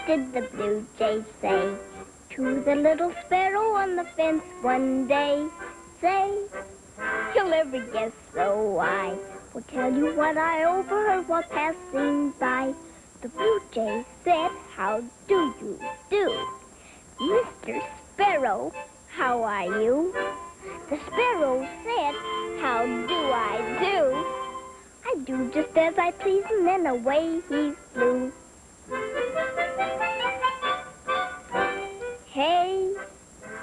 did the blue jay say to the little sparrow on the fence one day? Say, you'll never guess, so I will tell you what I overheard while passing by. The blue jay said, how do you do? Mr. Sparrow, how are you? The sparrow said, how do I do? I do just as I please, and then away he flew. Hey,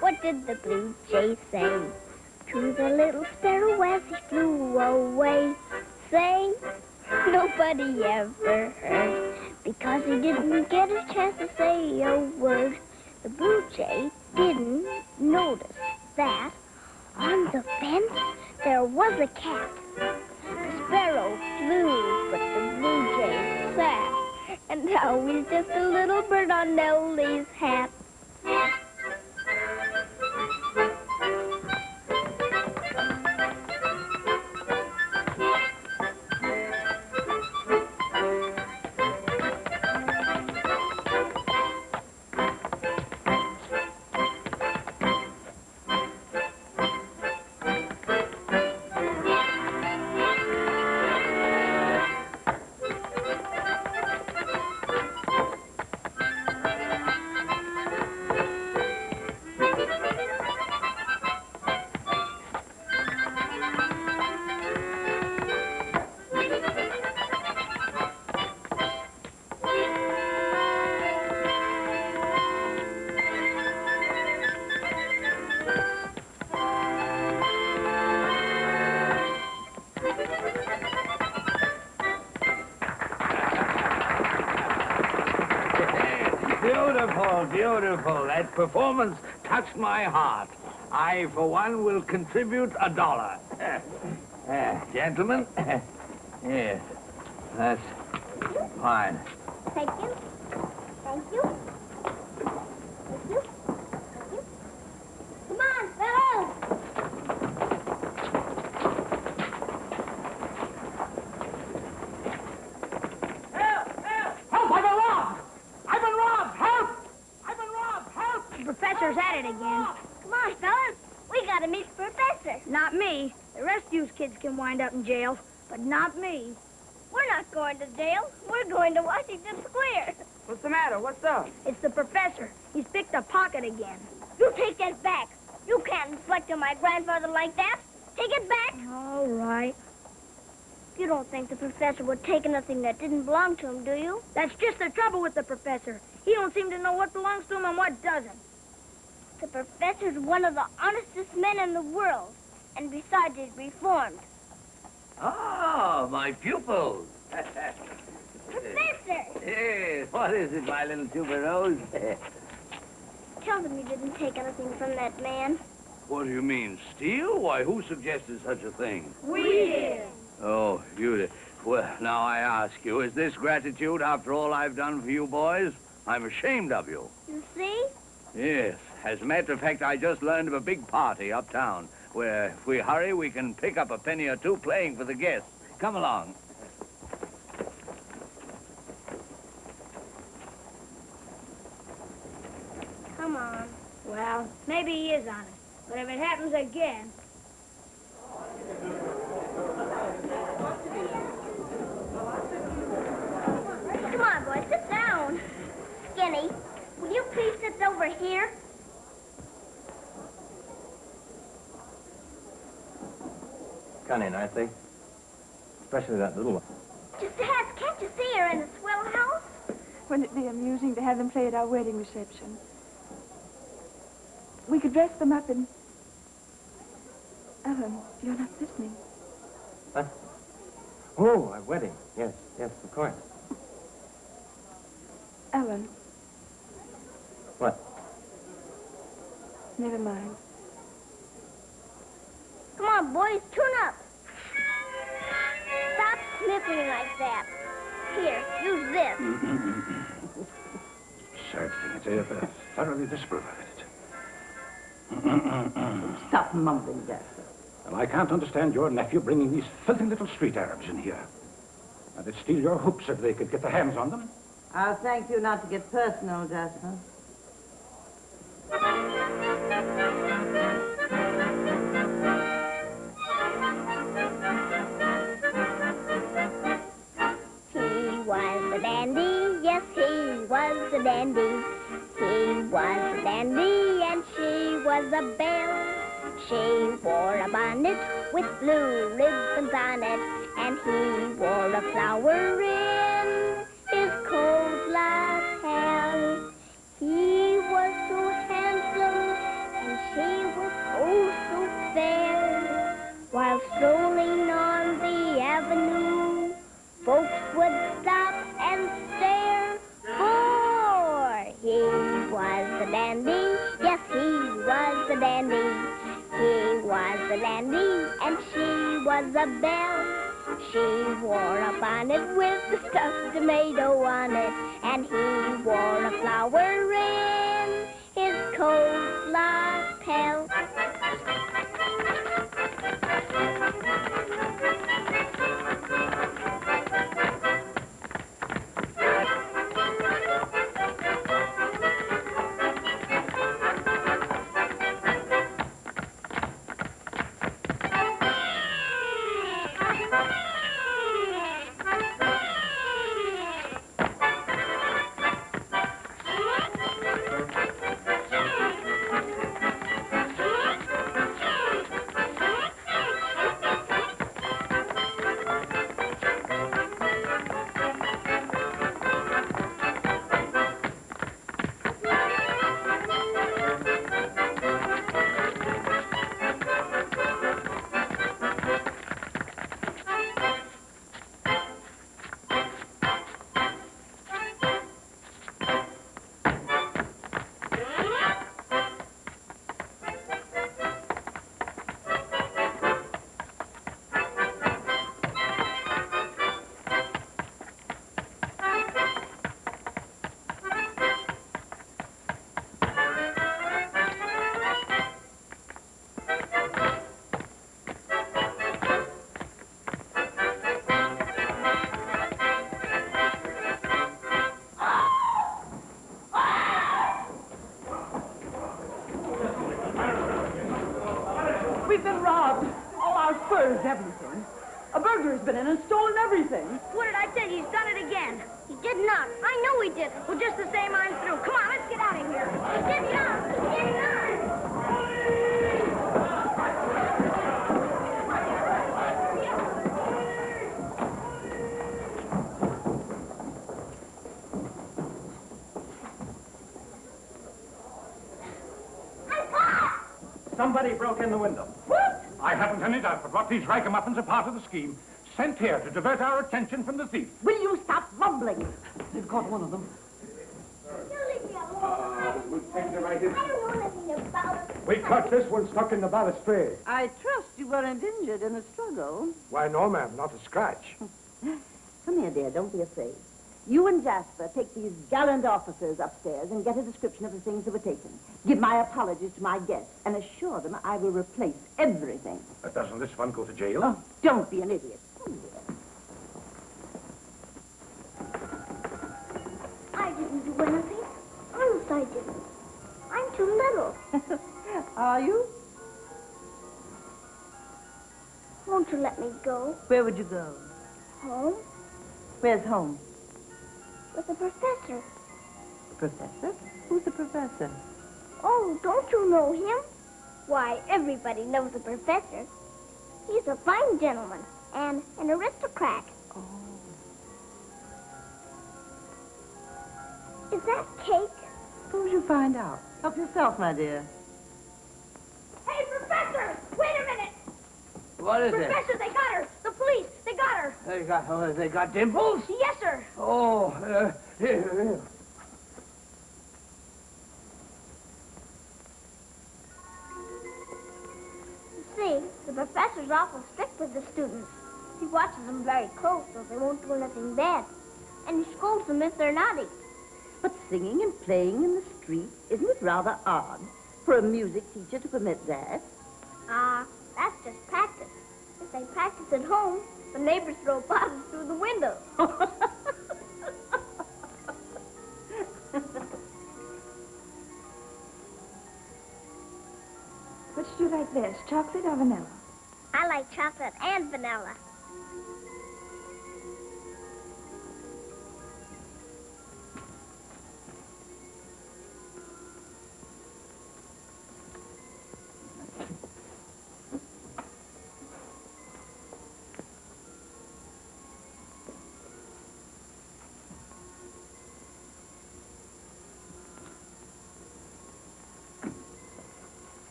what did the blue jay say to the little sparrow as he flew away? Say, nobody ever heard, because he didn't get a chance to say a word. The blue jay didn't notice that on the fence there was a cat. The sparrow flew, but the blue jay sat, and now he's just a little bird on Nellie's hat. Beautiful, beautiful. That performance touched my heart. I, for one, will contribute $1. Gentlemen? Yes, that's fine. Thank you. Thank you. Thank you. Thank you. Come on, fellows! Help! Help! Help! I've been robbed! I've been robbed! Help! I've been robbed! Help! The professor's at it again. Come on, fellas. We gotta meet the professor. Not me. The rest of you kids can wind up in jail, but not me. We're not going to jail. We're going to Washington Square. What's the matter? What's up? It's the professor. He's picked a pocket again. You take that back. You can't inflict on my grandfather like that. Take it back. All right. You don't think the professor would take anything that didn't belong to him, do you? That's just the trouble with the professor. He don't seem to know what belongs to him and what doesn't. The professor's one of the honestest men in the world. And besides, he's reformed. Ah, my pupils. Professor! Yes, what is it, my little tuberose? Tell them you didn't take anything from that man. What do you mean, steal? Why, who suggested such a thing? We did. Oh, you did. Well, now I ask you, is this gratitude after all I've done for you boys? I'm ashamed of you. You see? Yes. As a matter of fact, I just learned of a big party uptown, where if we hurry, we can pick up a penny or two playing for the guests. Come along. Come on. Well, maybe he is honest. But if it happens again... Come on, boys, sit down. Skinny, will you please sit over here? Cunning, aren't they? Especially that little one. Just ask, can't you see her in the swell house? Wouldn't it be amusing to have them play at our wedding reception? We could dress them up in... Ellen, you're not listening. Huh? Oh, our wedding. Yes, yes, of course. Ellen, What? never mind. Come on, boys, tune up. Stop sniffling like that. Here, use this. Sad thing. I thoroughly disapprove of it. Stop mumbling that. Well, I can't understand your nephew bringing these filthy little street Arabs in here. And they'd steal your hoops if they could get their hands on them. I'll thank you not to get personal, Jasper. He was a dandy, yes, he was a dandy. He was a dandy and she was a belle. She wore a bonnet with blue ribbons on it, and he wore a flower in his coat lapel. He was so handsome and she was oh so fair. While strolling on the avenue, folks would stop and stare. For he was a dandy, yes, he was a dandy. He was a dandy and she was a belle. She wore a bonnet with a stuffed tomato on it, and he wore a flower in his coat lapel. We've been robbed. All our furs, everything. A burglar's been in and stolen everything. What did I tell you? He's done it again. He did not. I know he did. Well, just the same, I'm through. Come on, let's get out of here. He did not. He did not. Somebody broke in the window. What? I haven't any doubt but what these ragamuffins are part of the scheme, sent here to divert our attention from the thief. Will you stop mumbling? They've caught one of them. You leave me alone. We'll take the right in. I don't know anything about it. We caught this one stuck in the balustrade. I trust you weren't injured in the struggle. Why, no, ma'am, not a scratch. Come here, dear. Don't be afraid. You and Jasper take these gallant officers upstairs and get a description of the things that were taken. Give my apologies to my guests and assure them I will replace everything. Doesn't this one go to jail? Oh, don't be an idiot. Come here. I didn't do anything. Honest, I didn't. I'm too little. Are you? Won't you let me go? Where would you go? Home? Where's home? With the professor. Professor? Who's the professor? Oh, don't you know him? Why, everybody knows the professor. He's a fine gentleman and an aristocrat. Oh. Is that cake? Suppose you find out. Help yourself, my dear. Hey, Professor! Wait a minute! What is it? Professor, they got her! The police! They got her! They got Dimples? Yes, sir! Oh, here. You see, the professor's awful strict with the students. He watches them very close so they won't do anything bad. And he scolds them if they're naughty. But singing and playing in the street, isn't it rather odd for a music teacher to permit that? That's just practice. If they practice at home, the neighbors throw bottles through the window. like best, chocolate or vanilla? I like chocolate and vanilla.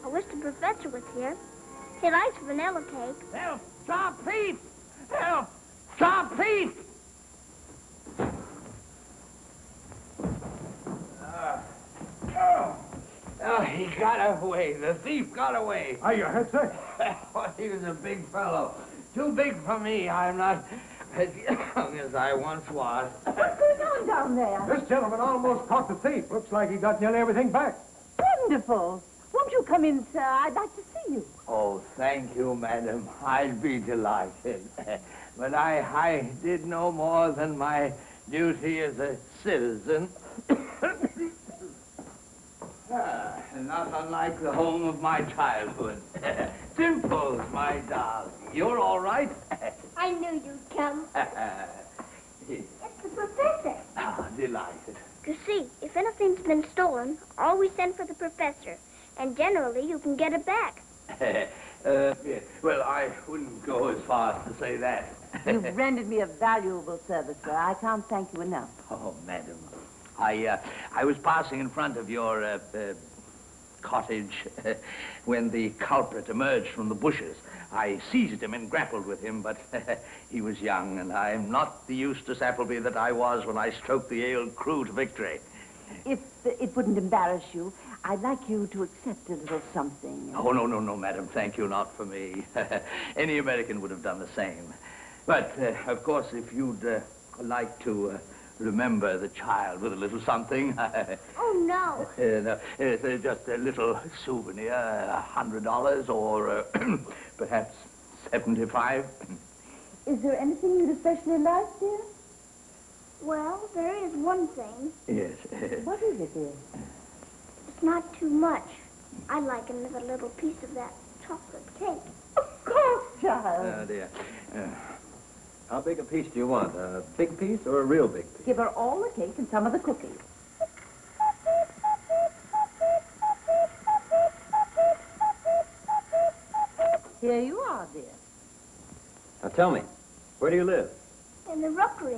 I wish the professor was here. He likes vanilla cake. Help! Stop thief! Help! Stop thief! Oh, he got away. The thief got away. Are you hurt, sir? Oh, he was a big fellow. Too big for me. I'm not as young as I once was. What's going on down there? This gentleman almost caught the thief. Looks like he got nearly everything back. Wonderful. Won't you come in, sir? I'd like to see you. Oh, thank you, madam. I'd be delighted. But I did no more than my duty as a citizen. Not unlike the home of my childhood. Dimples, my darling. You're all right? I knew you'd come. It's the professor. Ah, delighted. You see, if anything's been stolen, always send for the professor. And generally, you can get it back. Yeah. Well, I wouldn't go as far as to say that. You've rendered me a valuable service, sir. I can't thank you enough. Oh, madam. I was passing in front of your cottage when the culprit emerged from the bushes. I seized him and grappled with him, but he was young, and I'm not the Eustace Appleby that I was when I stroked the ale crew to victory. If it wouldn't embarrass you, I'd like you to accept a little something. Oh, no, madam. Thank you, not for me. Any American would have done the same. But, of course, if you'd like to remember the child with a little something. Oh, no. No, it's just a little souvenir, $100 or perhaps 75. Is there anything you'd especially like, dear? Well, there is one thing. Yes. What is it, dear? It's not too much. I'd like another little piece of that chocolate cake. Of course, child. Oh, dear. How big a piece do you want? A big piece or a real big piece? Give her all the cake and some of the cookies. Here you are, dear. Now tell me, where do you live? In the rookery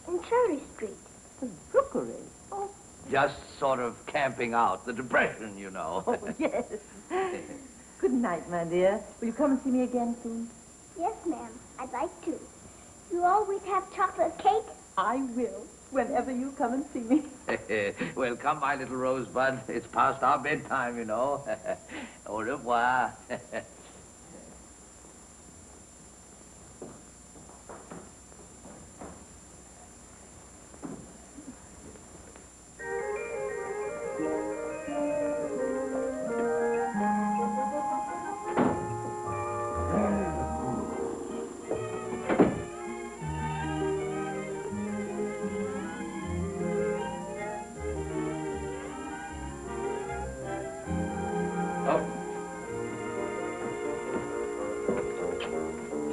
in Cherry Street. The rookery. Oh, Just sort of camping out. The depression, you know. oh yes. Good night, my dear. Will you come and see me again soon? Yes, ma'am. I'd like to. You always have chocolate cake? I will, whenever you come and see me. Well, come, my little rosebud. It's past our bedtime, you know. Au revoir.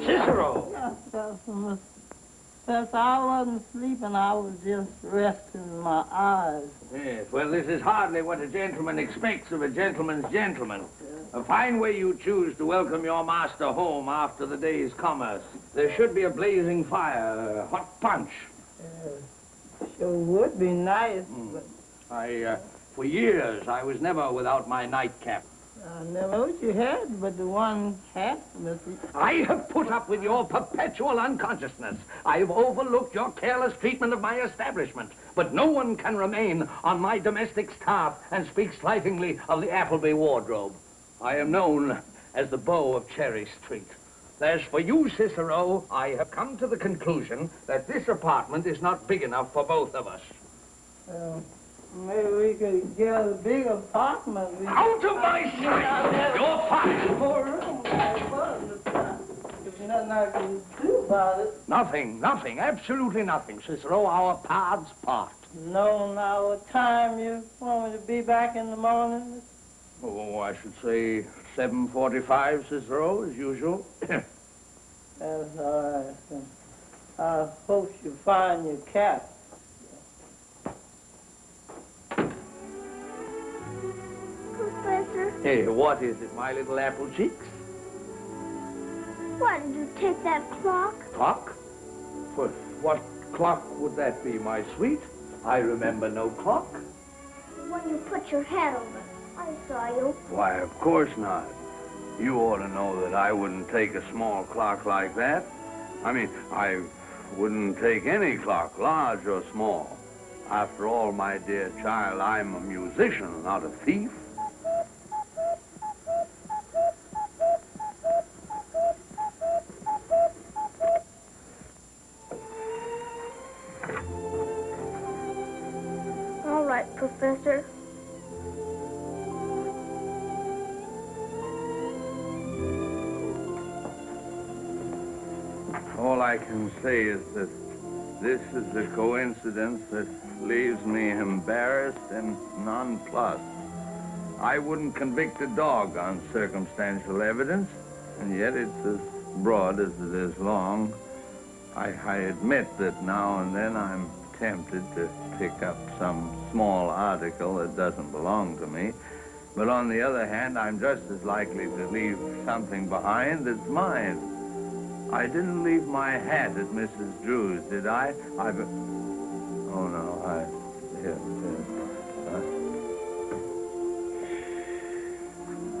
Cicero! Since I wasn't sleeping, I was just resting my eyes. Yes, well, this is hardly what a gentleman expects of a gentleman's gentleman. A fine way you choose to welcome your master home after the day's commerce. There should be a blazing fire, a hot punch. Sure would be nice, but For years, I was never without my nightcap. I never know what you had but the one hat, Missy. I have put up with your perpetual unconsciousness. I've overlooked your careless treatment of my establishment. But no one can remain on my domestic staff and speak slightingly of the Appleby wardrobe. I am known as the Beau of Cherry Street. As for you, Cicero, I have come to the conclusion that this apartment is not big enough for both of us. Maybe we could get a big apartment. Out of my sight! You're fired! 4 rooms. There's nothing I can do about it. Nothing, absolutely nothing, Cicero. Our paths part. know now what time you want me to be back in the morning? Oh, I should say 7:45, Cicero, as usual. That's all right. I hope you find your cap. Professor, Hey, what is it, my little apple cheeks? why did you take that clock? Clock? What clock would that be, my sweet? I remember no clock. When you put your hat over, I saw you. Why, of course not. You ought to know that I wouldn't take a small clock like that. I mean, I wouldn't take any clock, large or small. After all, my dear child, I'm a musician, not a thief. All right, Professor. All I can say is that this is a coincidence that leaves me embarrassed and nonplussed. I wouldn't convict a dog on circumstantial evidence, and yet it's as broad as it is long. I admit that now and then I'm tempted to pick up some small article that doesn't belong to me. But on the other hand, I'm just as likely to leave something behind that's mine. I didn't leave my hat at Mrs. Drew's, did I? Oh, no, Here.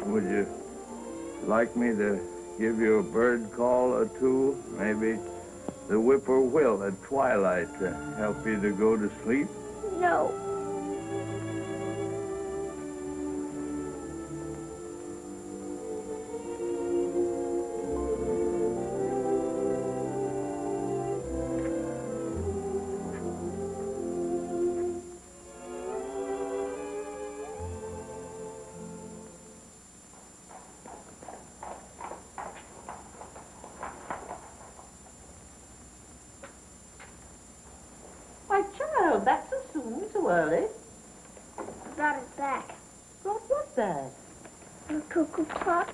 Would you like me to give you a bird call or two? Maybe the whippoorwill at twilight to help you to go to sleep? No. Why, child, back so soon, so early. I brought it back. Brought what back? The cuckoo clock.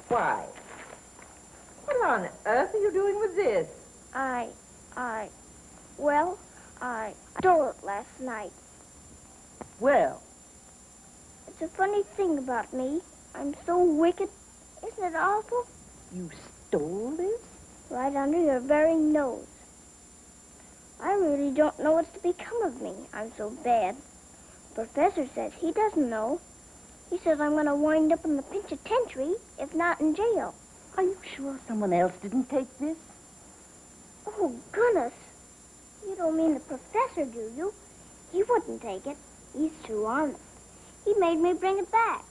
Why? What on earth are you doing with this? I stole it last night. Well, It's a funny thing about me. I'm so wicked. Isn't it awful? you stole this? Right under your very nose. I really don't know what's to become of me. I'm so bad. The professor says he doesn't know. He says I'm going to wind up in the penitentiary, if not in jail. Are you sure someone else didn't take this? Oh, goodness. You don't mean the professor, do you? He wouldn't take it. He's too honest. He made me bring it back.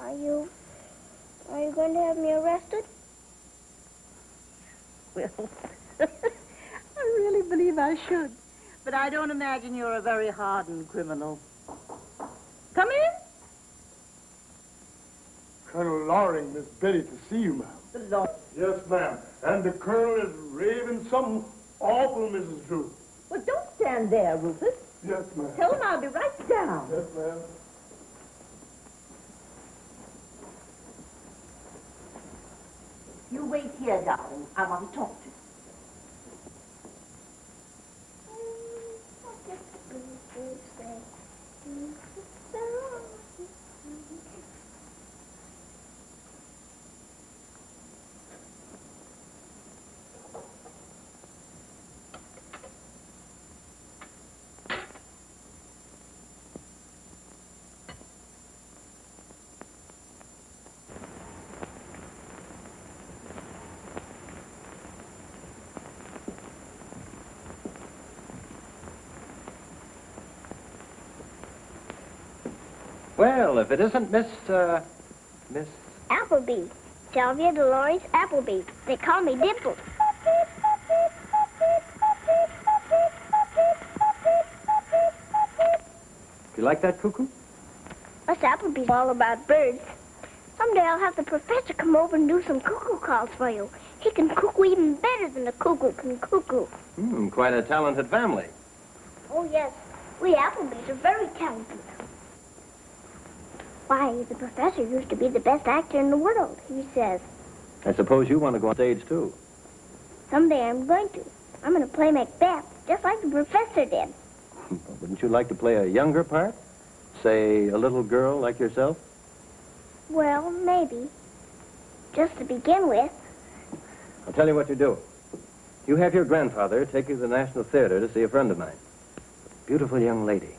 Are you going to have me arrested? Well, I really believe I should. But I don't imagine you're a very hardened criminal. Come in. Colonel Loring, Miss Betty, to see you, ma'am. The Lord. Yes, ma'am. And the colonel is raving something awful, Mrs. Drew. Well, don't stand there, Rufus. Yes, ma'am. Tell him I'll be right down. Yes, ma'am. You wait here, darling. I want to talk to you. Well, if it isn't Miss Appleby. Sylvia Dolores Appleby. They call me Dimples. Do you like that cuckoo? Us Appleby's all about birds. Someday I'll have the professor come over and do some cuckoo calls for you. He can cuckoo even better than a cuckoo can cuckoo. Quite a talented family. Oh, yes. We Applebys are very talented. Why, the professor used to be the best actor in the world, he says. I suppose you want to go on stage, too. Someday I'm going to. I'm going to play Macbeth, just like the professor did. Wouldn't you like to play a younger part? Say, a little girl like yourself? Well, maybe. Just to begin with. I'll tell you what you do. You have your grandfather take you to the National Theater to see a friend of mine. Beautiful young lady.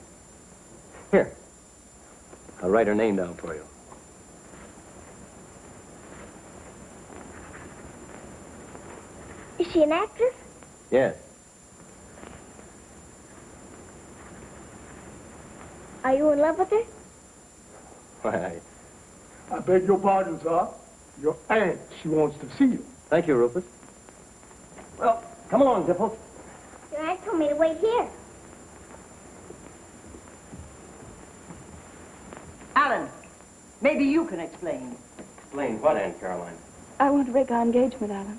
Here. I'll write her name down for you. Is she an actress? Yes. Are you in love with her? Why, I beg your pardon, sir. Your aunt, she wants to see you. thank you, Rufus. Well, come along, Dimples. Your aunt told me to wait here. Alan, maybe you can explain. Explain what, Aunt Caroline? I want to break our engagement, Alan.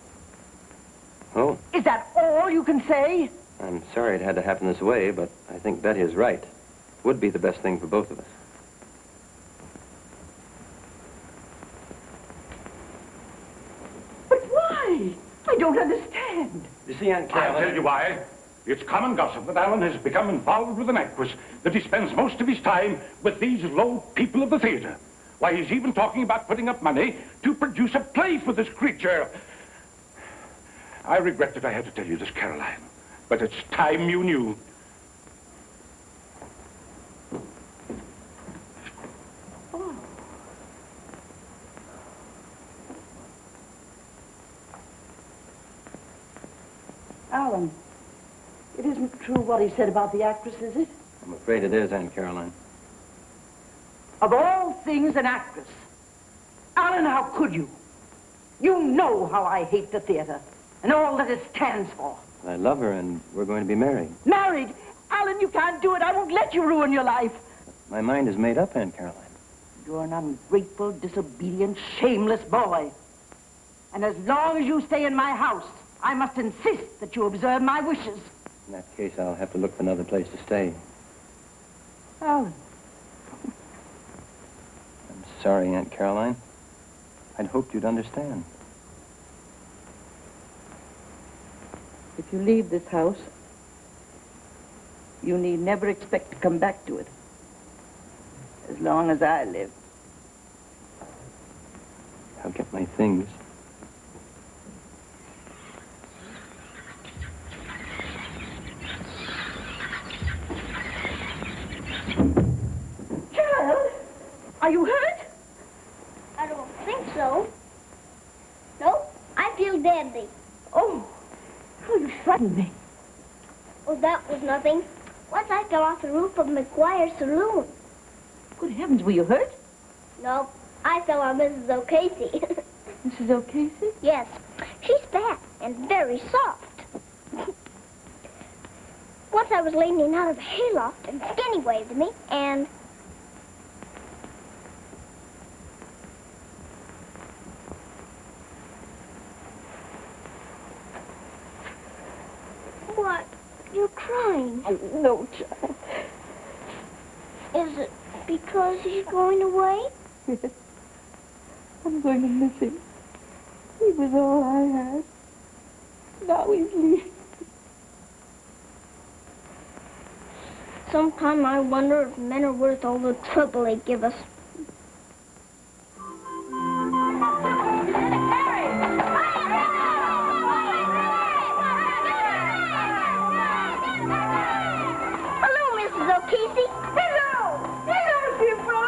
Oh, Is that all you can say? I'm sorry it had to happen this way, but I think Betty is right. Would be the best thing for both of us. But why? I don't understand. You see, Aunt I'll Caroline... tell you why. It's common gossip that Alan has become involved with an actress, that he spends most of his time with these low people of the theater. Why, he's even talking about putting up money to produce a play for this creature. I regret that I had to tell you this, Caroline, but it's time you knew. Alan, it isn't true what he said about the actress, is it? I'm afraid it is, Aunt Caroline. Of all things, an actress. Alan, how could you? You know how I hate the theater and all that it stands for. I love her, and we're going to be married. Married? Alan, you can't do it. I won't let you ruin your life. My mind is made up, Aunt Caroline. You're an ungrateful, disobedient, shameless boy. And as long as you stay in my house, I must insist that you observe my wishes. In that case, I'll have to look for another place to stay. Alan. I'm sorry, Aunt Caroline. I'd hoped you'd understand. If you leave this house, you need never expect to come back to it. As long as I live. I'll get my things. Child, are you hurt? I don't think so. Nope, I feel deadly. Oh, how you frightened me. Oh, that was nothing. Once I fell off the roof of McGuire's saloon. Good heavens, were you hurt? Nope, I fell on Mrs. O'Casey. Mrs. O'Casey? Yes, she's fat and very soft. Once I was leaning out of the hayloft and Skinny waved at me, and... What? You're crying. Oh, no, child. Is it because he's going away? Yes. I'm going to miss him. He was all I had. Now he's leaving. Sometimes I wonder if men are worth all the trouble they give us. Hello, Mrs. O'Casey. Hello. Hello, people.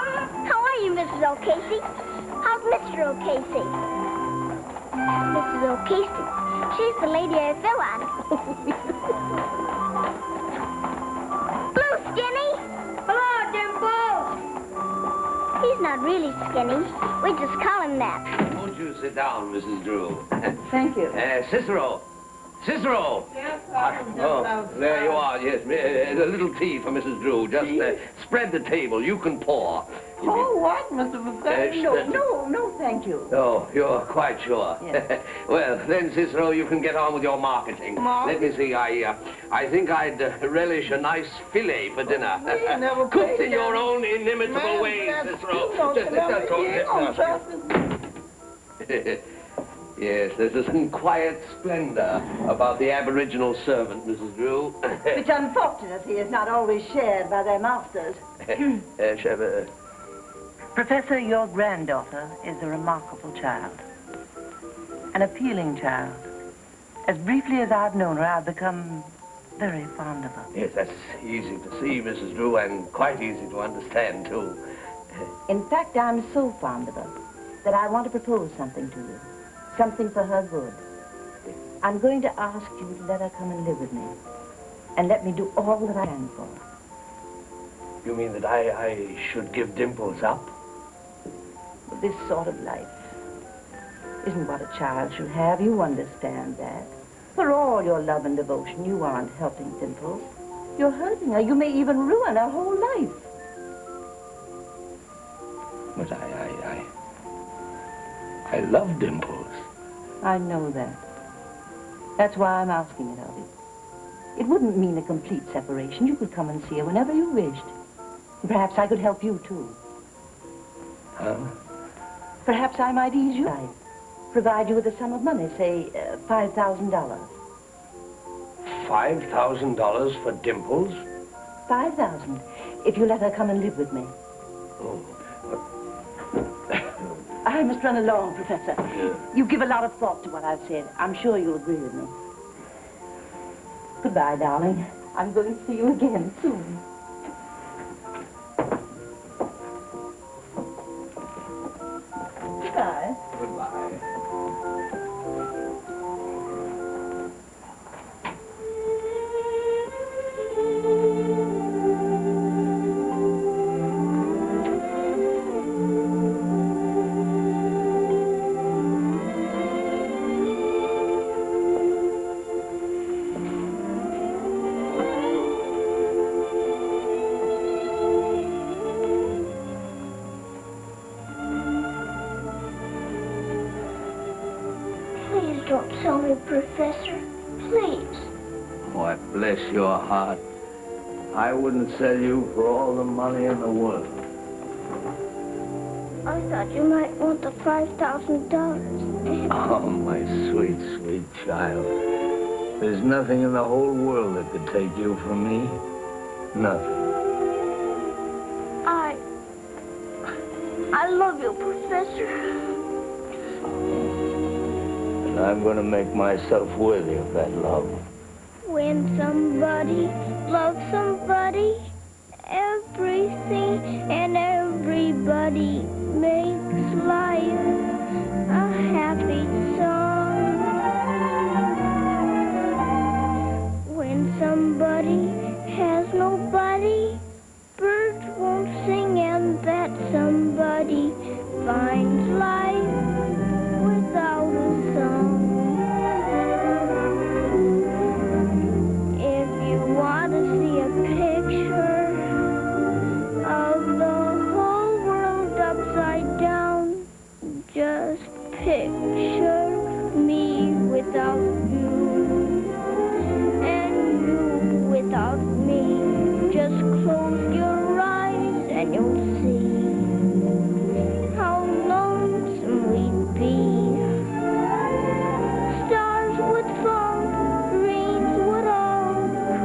How are you, Mrs. O'Casey? How's Mr. O'Casey? Mrs. O'Casey. She's the lady I fell on. Hello, Skinny. Hello, Dimples. He's not really skinny. We just call him that. Won't you sit down, Mrs. Drew? Thank you. Cicero. Cicero! Yes, Oh, there you are, yes. A little tea for Mrs. Drew. Just spread the table. You can pour. Oh, what, Mr. Professor? No, thank you. Oh, you're quite sure. Yes. Well, then, Cicero, you can get on with your marketing. Let me see. I think I'd relish a nice fillet for dinner. We never Cooked paid in your them. own inimitable Man, way, that's Cicero. you don't Just tell that's me all. you ain't gonna trust us. Yes, there's a certain quiet splendor about the aboriginal servant, Mrs. Drew. Which unfortunately is not always shared by their masters. Chef, Professor, your granddaughter is a remarkable child. An appealing child. As briefly as I've known her, I've become very fond of her. yes, that's easy to see, Mrs. Drew, and quite easy to understand, too. In fact, I'm so fond of her that I want to propose something to you. Something for her good. I'm going to ask you to let her come and live with me. And let me do all that I can for her. You mean that I should give Dimples up? This sort of life isn't what a child should have. You understand that. For all your love and devotion, you aren't helping Dimples. You're hurting her. You may even ruin her whole life. But I love Dimples. I know that. That's why I'm asking it of you. It wouldn't mean a complete separation. You could come and see her whenever you wished. Perhaps I could help you, too. Huh? Perhaps I might ease your life. Provide you with a sum of money, say, $5,000. $5,000 for Dimples? 5,000, if you let her come and live with me. Oh. I must run along, Professor. You give a lot of thought to what I've said. I'm sure you'll agree with me. Goodbye, darling. I'm going to see you again soon. Goodbye. Goodbye. Please don't sell me, Professor. Please. Why, bless your heart. I wouldn't sell you for all the money in the world. I thought you might want the $5,000. Oh, my sweet, sweet child. There's nothing in the whole world that could take you from me. Nothing. I love you, Professor. And I'm going to make myself worthy of that love. When somebody loves somebody, everything and everybody makes life a happy song. When somebody has nobody, birds won't sing, and that somebody finds life without a song. If you want to see a picture of the whole world upside down, just picture me without you, and you without me. Just close your eyes and you'll see how lonesome we'd be. Stars would fall, dreams would all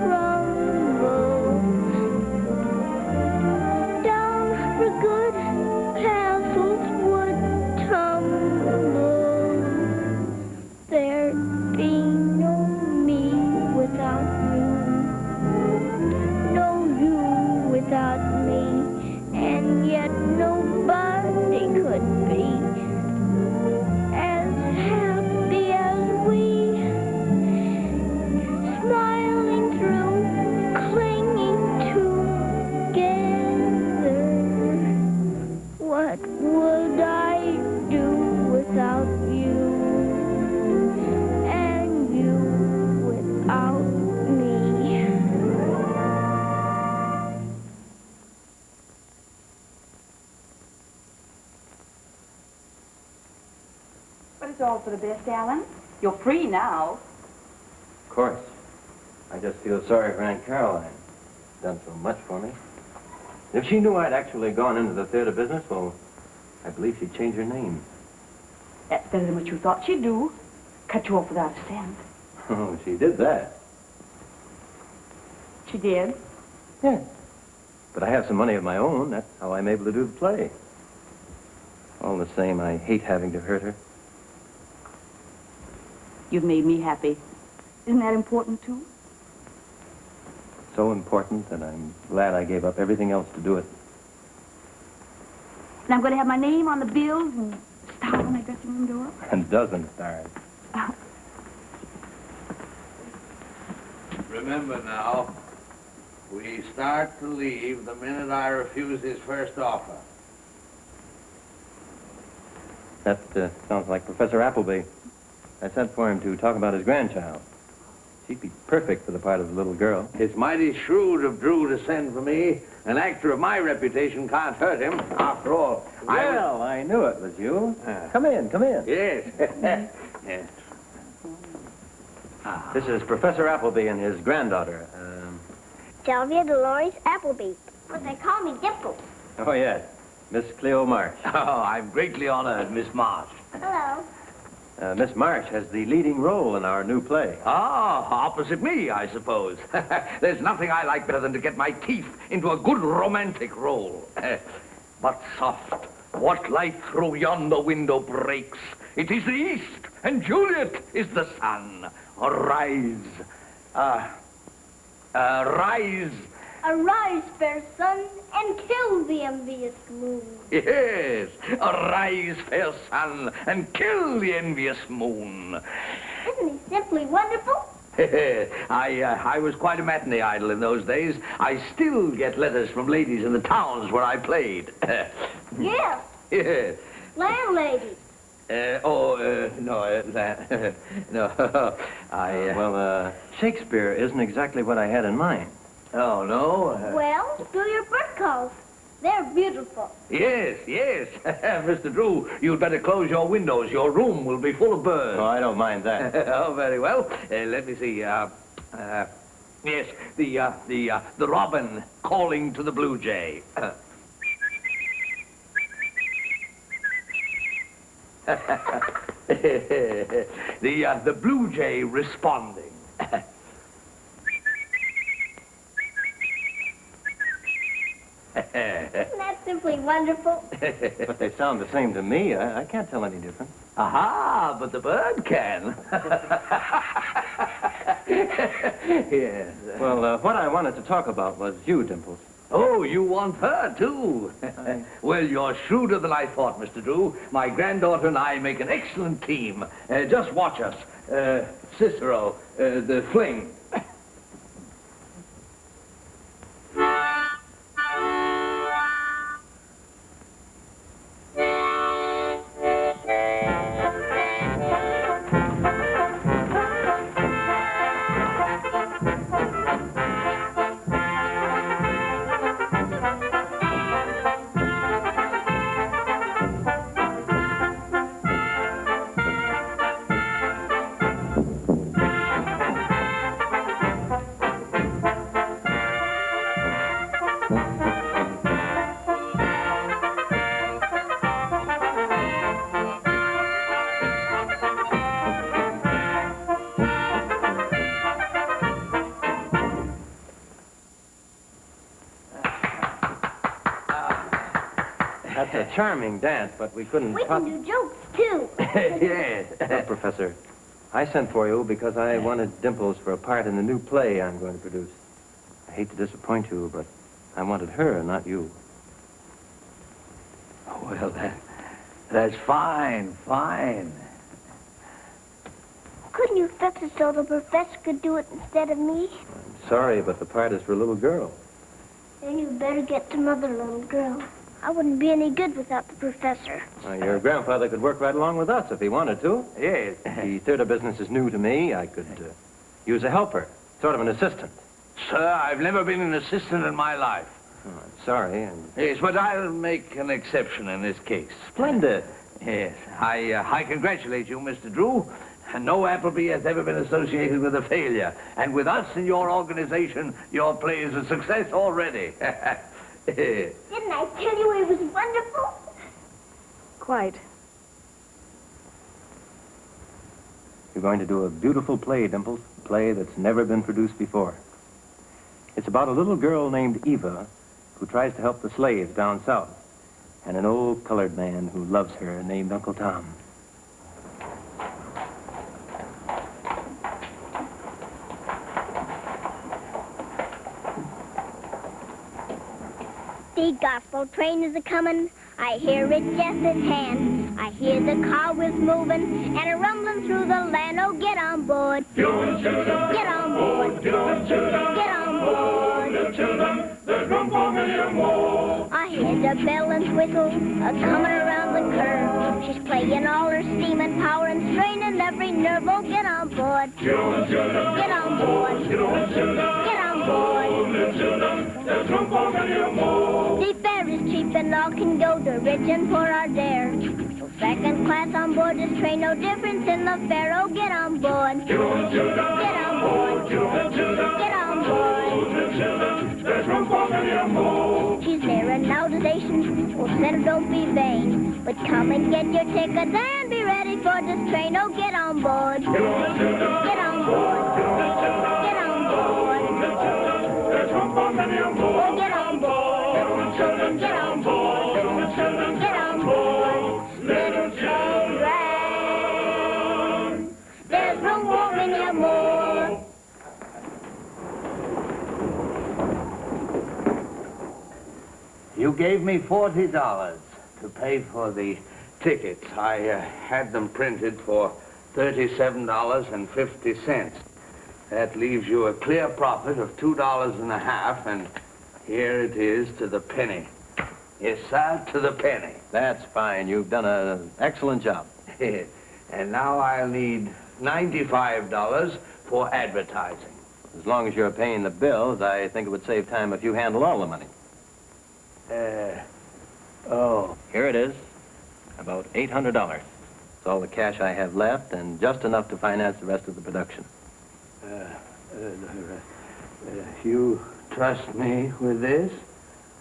crumble. Down for good, castles would tumble. There'd be no me without you, no you without me, and yet nobody could be as happy as we, smiling through, clinging together. But it's all for the best, Alan. You're free now. Of course. I just feel sorry for Aunt Caroline. She's done so much for me. If she knew I'd actually gone into the theater business, well, I believe she'd change her name. That's better than what you thought she'd do. Cut you off without a cent. Oh, she did that. She did? Yeah. But I have some money of my own. That's how I'm able to do the play. All the same, I hate having to hurt her. You've made me happy. Isn't that important, too? So important that I'm glad I gave up everything else to do it. And I'm going to have my name on the bills and a star on my dressing room door. And dozen stars. Remember now, we start to leave the minute I refuse his first offer. That sounds like Professor Appleby. I sent for him to talk about his grandchild. She'd be perfect for the part of the little girl. It's mighty shrewd of Drew to send for me. An actor of my reputation can't hurt him. After all, Well, I knew it was you. Come in, come in. Yes. Yes. This is Professor Appleby and his granddaughter. Sylvia Dolores Appleby. But they call me Dimples. Oh, yes. Miss Cleo Marsh. Oh, I'm greatly honored, Miss Marsh. Hello. Miss Marsh has the leading role in our new play. Ah, opposite me, I suppose. There's nothing I like better than to get my teeth into a good romantic role. But soft, what light through yonder window breaks? It is the east, and Juliet is the sun. Arise. Rise. Arise, fair sun, and kill the envious moon. Yes, arise, fair sun, and kill the envious moon. Isn't he simply wonderful? I was quite a matinee idol in those days. I still get letters from ladies in the towns where I played. Yes. Yes. Landlady. No, Shakespeare isn't exactly what I had in mind. Oh, no? Well, do your bird calls. They're beautiful. Yes, yes. Mr. Drew, you'd better close your windows. Your room will be full of birds. Oh, I don't mind that. Oh, very well. Let me see. Yes, the robin calling to the blue jay. The blue jay responding. Isn't that simply wonderful? But they sound the same to me. I can't tell any difference. Aha, but the bird can. Yes. Well, what I wanted to talk about was you, Dimples. Oh, you want her, too? Well, you're shrewder than I thought, Mr. Drew. My granddaughter and I make an excellent team. Just watch us. Cicero, the fling. That's a charming dance, but we couldn't... We can do jokes, too. Yes. Look, Professor, I sent for you because I wanted Dimples for a part in the new play I'm going to produce. I hate to disappoint you, but I wanted her, not you. Oh, well, that's fine, fine. Couldn't you fix it so the professor could do it instead of me? I'm sorry, but the part is for a little girl. Then you'd better get some other little girl. I wouldn't be any good without the professor. Your grandfather could work right along with us if he wanted to. Yes. The theater business is new to me. I could use a helper, sort of an assistant. Sir, I've never been an assistant in my life. Oh, I'm sorry. Yes, but I'll make an exception in this case. Splendid. Yes, I congratulate you, Mr. Drew. No Appleby has ever been associated with a failure. And with us in your organization, your play is a success already. Didn't I tell you it was wonderful? Quite. You're going to do a beautiful play, Dimples. A play that's never been produced before. It's about a little girl named Eva who tries to help the slaves down south, and an old colored man who loves her named Uncle Tom. The gospel train is a-comin', I hear it just at hand. I hear the car wheels moving and a rumbling through the land. Oh, get on board. Get on board. Get on board. There's room for many more. I hear the bell and whistle a-comin' around the curve. She's playing all her steam and power and straining every nerve. Oh, get on board. Get on board. Get on board. There's room for many more. The fare is cheap and all can go. The rich and poor are there. So second class on board this train, no difference in the fare. Oh, get on board. Get on board. Get on board. There's room for many more. She's there and now the station. Oh, said don't be vain, but come and get your tickets and be ready for this train. Oh, get on board. Get on board. Get on board. There's room for many more. Oh, get on board. Get on board. Get on board. Little children. There's room for many more. You gave me $40 to pay for the tickets. I had them printed for $37.50. That leaves you a clear profit of $2.50, and here it is to the penny. Yes, sir, to the penny. That's fine. You've done an excellent job. And now I'll need $95 for advertising. As long as you're paying the bills, I think it would save time if you handle all the money. Oh. Here it is. About $800. It's all the cash I have left, and just enough to finance the rest of the production. You trust me with this?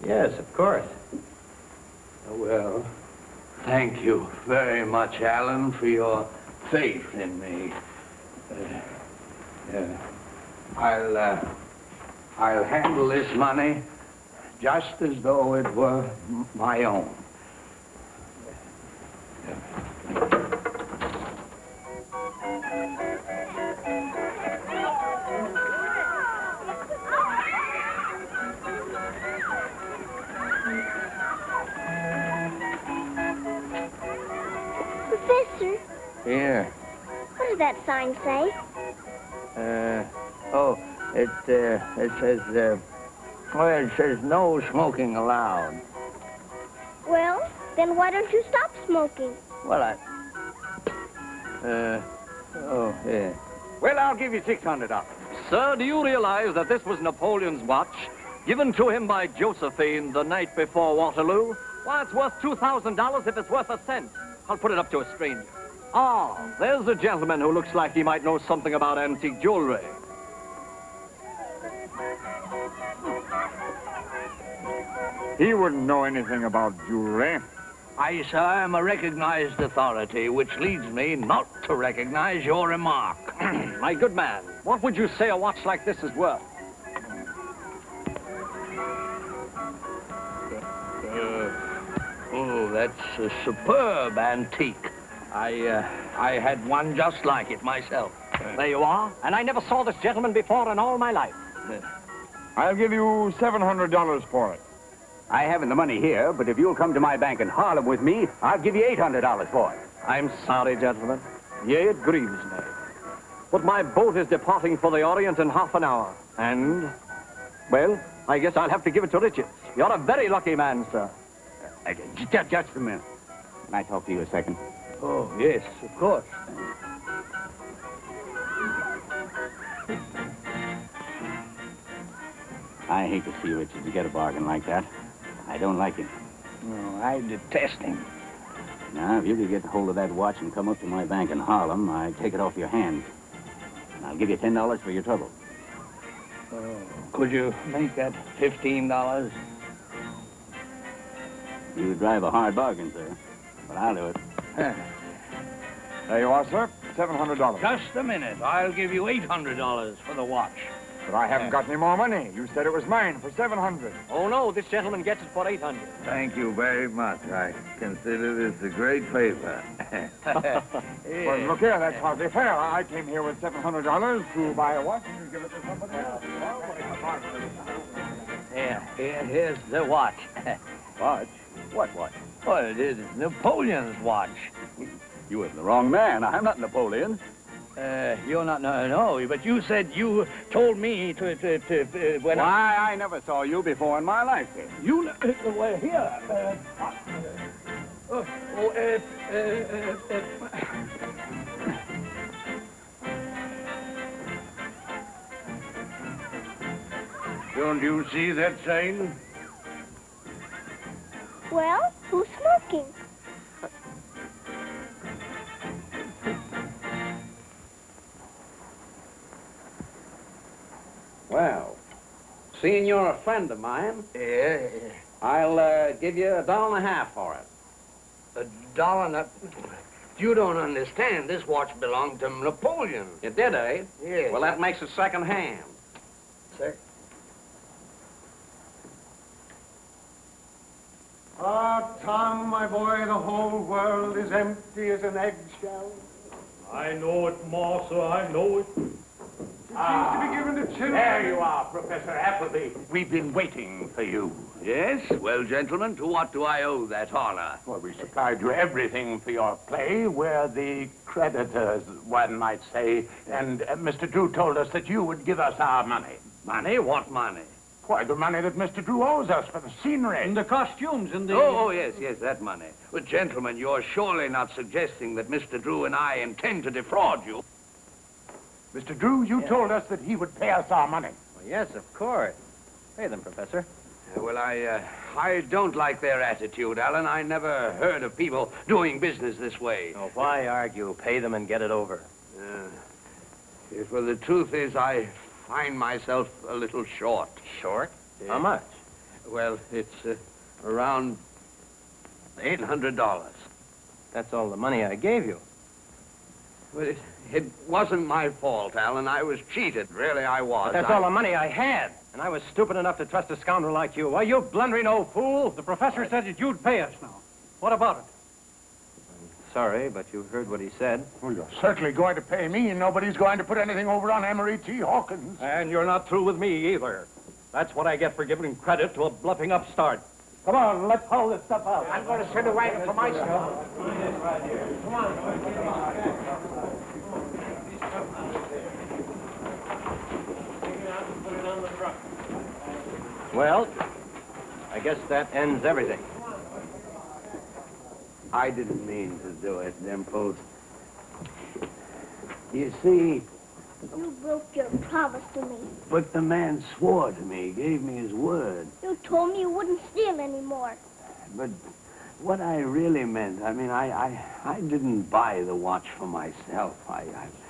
Yes, of course. Well, thank you very much, Alan, for your faith in me. I'll handle this money just as though it were my own. Professor, Here. what does that sign say? It says no smoking allowed. Well, then why don't you stop smoking? Well, yeah. Well, I'll give you $600. Sir, do you realize that this was Napoleon's watch, given to him by Josephine the night before Waterloo? Why, it's worth $2,000 if it's worth a cent. I'll put it up to a stranger. Ah, there's a gentleman who looks like he might know something about antique jewelry. He wouldn't know anything about jewelry. I, sir, am a recognized authority, which leads me not to recognize your remark. My good man, what would you say a watch like this is worth? Oh, that's a superb antique. I had one just like it myself. There you are. And I never saw this gentleman before in all my life. I'll give you $700 for it. I haven't the money here, but if you'll come to my bank in Harlem with me, I'll give you $800 for it. I'm sorry, gentlemen. Yea, it grieves me. But my boat is departing for the Orient in half an hour. And, well, I guess I'll have to give it to Richards. You're a very lucky man, sir. Just a minute. Can I talk to you a second? Oh, yes, of course. I hate to see Richards get a bargain like that. I don't like him. Oh, I detest him. Now, if you could get hold of that watch and come up to my bank in Harlem, I'd take it off your hands. And I'll give you $10 for your trouble. Could you make that $15? You drive a hard bargain, sir. But I'll do it. There you are, sir. $700. Just a minute. I'll give you $800 for the watch. But I haven't got any more money. You said it was mine for $700. Oh, no, this gentleman gets it for $800. Thank you very much. I consider this a great favor. Well, look here, that's hardly fair. I came here with $700 to buy a watch and you give it to somebody else. Here's the watch. Watch? What watch? Well, it is Napoleon's watch. You were the wrong man. I'm not Napoleon. You're not, no, but you said you told me to when Why, I never saw you before in my life. You, well, here, Don't you see that sign? Well, who's smoking? Well, seeing you're a friend of mine, I'll give you $1.50 for it. $1.50? You don't understand. This watch belonged to Napoleon. It did, eh? Yes. Well, that makes it second-hand. Ah, Tom, my boy, the whole world is empty as an eggshell. I know it, Martha, I know it. It seems to be given to children. There you are, Professor Appleby. We've been waiting for you. Yes? Well, gentlemen, to what do I owe that honor? Well, we supplied you everything for your play. We're the creditors, one might say. And Mr. Drew told us that you would give us our money. Money? What money? Why, the money that Mr. Drew owes us for the scenery. And the costumes and the... Oh, yes, that money. But, gentlemen, you're surely not suggesting that Mr. Drew and I intend to defraud you. Mr. Drew, you told us that he would pay us our money. Well, yes, of course. Pay them, Professor. Well, I don't like their attitude, Alan. I never heard of people doing business this way. Oh, why argue? Pay them and get it over. Yes, well, the truth is I find myself a little short. Short? Yeah. How much? Well, it's around $800. That's all the money I gave you. Well, it wasn't my fault, Alan. I was cheated. Really, I was. But that's all the money I had. And I was stupid enough to trust a scoundrel like you. Why, you blundering old fool. The professor said that you'd pay us now. What about it? I'm sorry, but you heard what he said. Well, you're certainly going to pay me, and nobody's going to put anything over on Emery T. Hawkins. And you're not through with me either. That's what I get for giving credit to a bluffing upstart. Come on, let's haul this stuff out. I'm going to send a wagon for my stuff. Come on. Well, I guess that ends everything. I didn't mean to do it, Dimples. You see, You broke your promise to me. but the man swore to me, gave me his word. You told me you wouldn't steal anymore. But what I really meant, I mean, I didn't buy the watch for myself.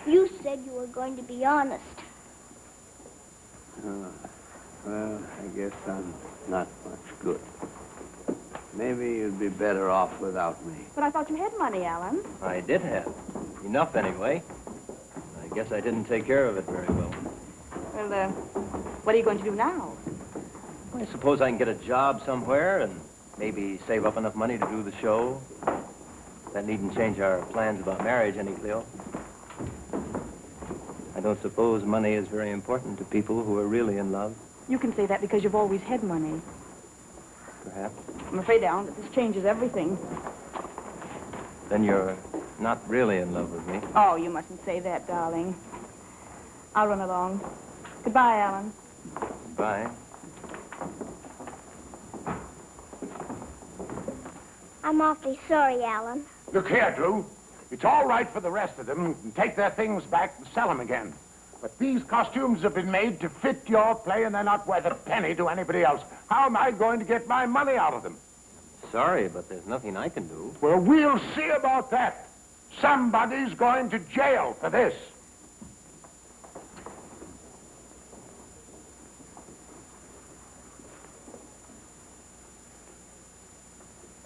You said you were going to be honest. Well, I guess I'm not much good. Maybe you'd be better off without me. But I thought you had money, Alan. I did have. Enough, anyway. I guess I didn't take care of it very well. Well, what are you going to do now? I suppose I can get a job somewhere and maybe save up enough money to do the show. That needn't change our plans about marriage any, Cleo. I don't suppose money is very important to people who are really in love. You can say that because you've always had money. Perhaps. I'm afraid, Alan, that this changes everything. Then you're not really in love with me. Oh, you mustn't say that, darling. I'll run along. Goodbye, Alan. Bye. I'm awfully sorry, Alan. Look here, Drew. It's all right for the rest of them to take their things back and sell them again. But these costumes have been made to fit your play, and they're not worth a penny to anybody else. How am I going to get my money out of them? Sorry, but there's nothing I can do. Well, we'll see about that. Somebody's going to jail for this.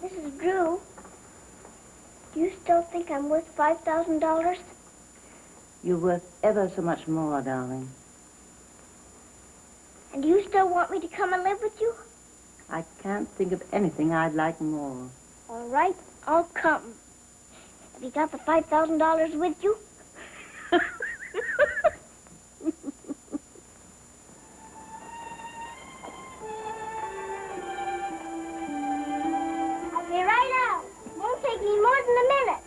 Mrs. Drew, do you still think I'm worth $5,000? You're worth ever so much more, darling. And do you still want me to come and live with you? I can't think of anything I'd like more. All right, I'll come. Have you got the $5,000 with you? I'll be right out. Won't take me more than a minute.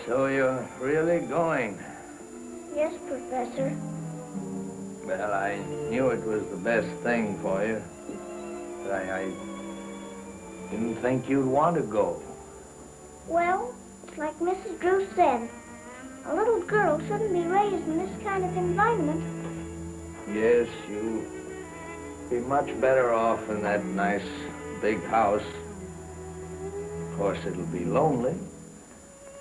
So you're really going? Yes, Professor. Well, I knew it was the best thing for you. But I didn't think you'd want to go. Well, it's like Mrs. Drew said. A little girl shouldn't be raised in this kind of environment. Yes, you'll be much better off in that nice big house. Of course, it'll be lonely.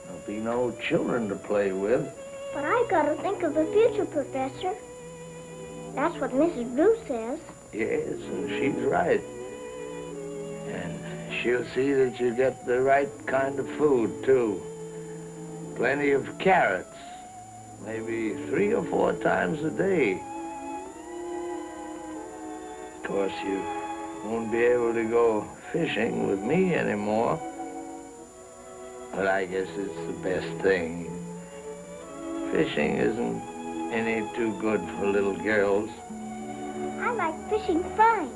There'll be no children to play with. But I gotta think of the future, Professor. That's what Mrs. Drew says. Yes, and she's right. And she'll see that you get the right kind of food, too. Plenty of carrots. Maybe 3 or 4 times a day. Of course, you won't be able to go fishing with me anymore. But I guess it's the best thing. Fishing isn't any too good for little girls. I like fishing fine.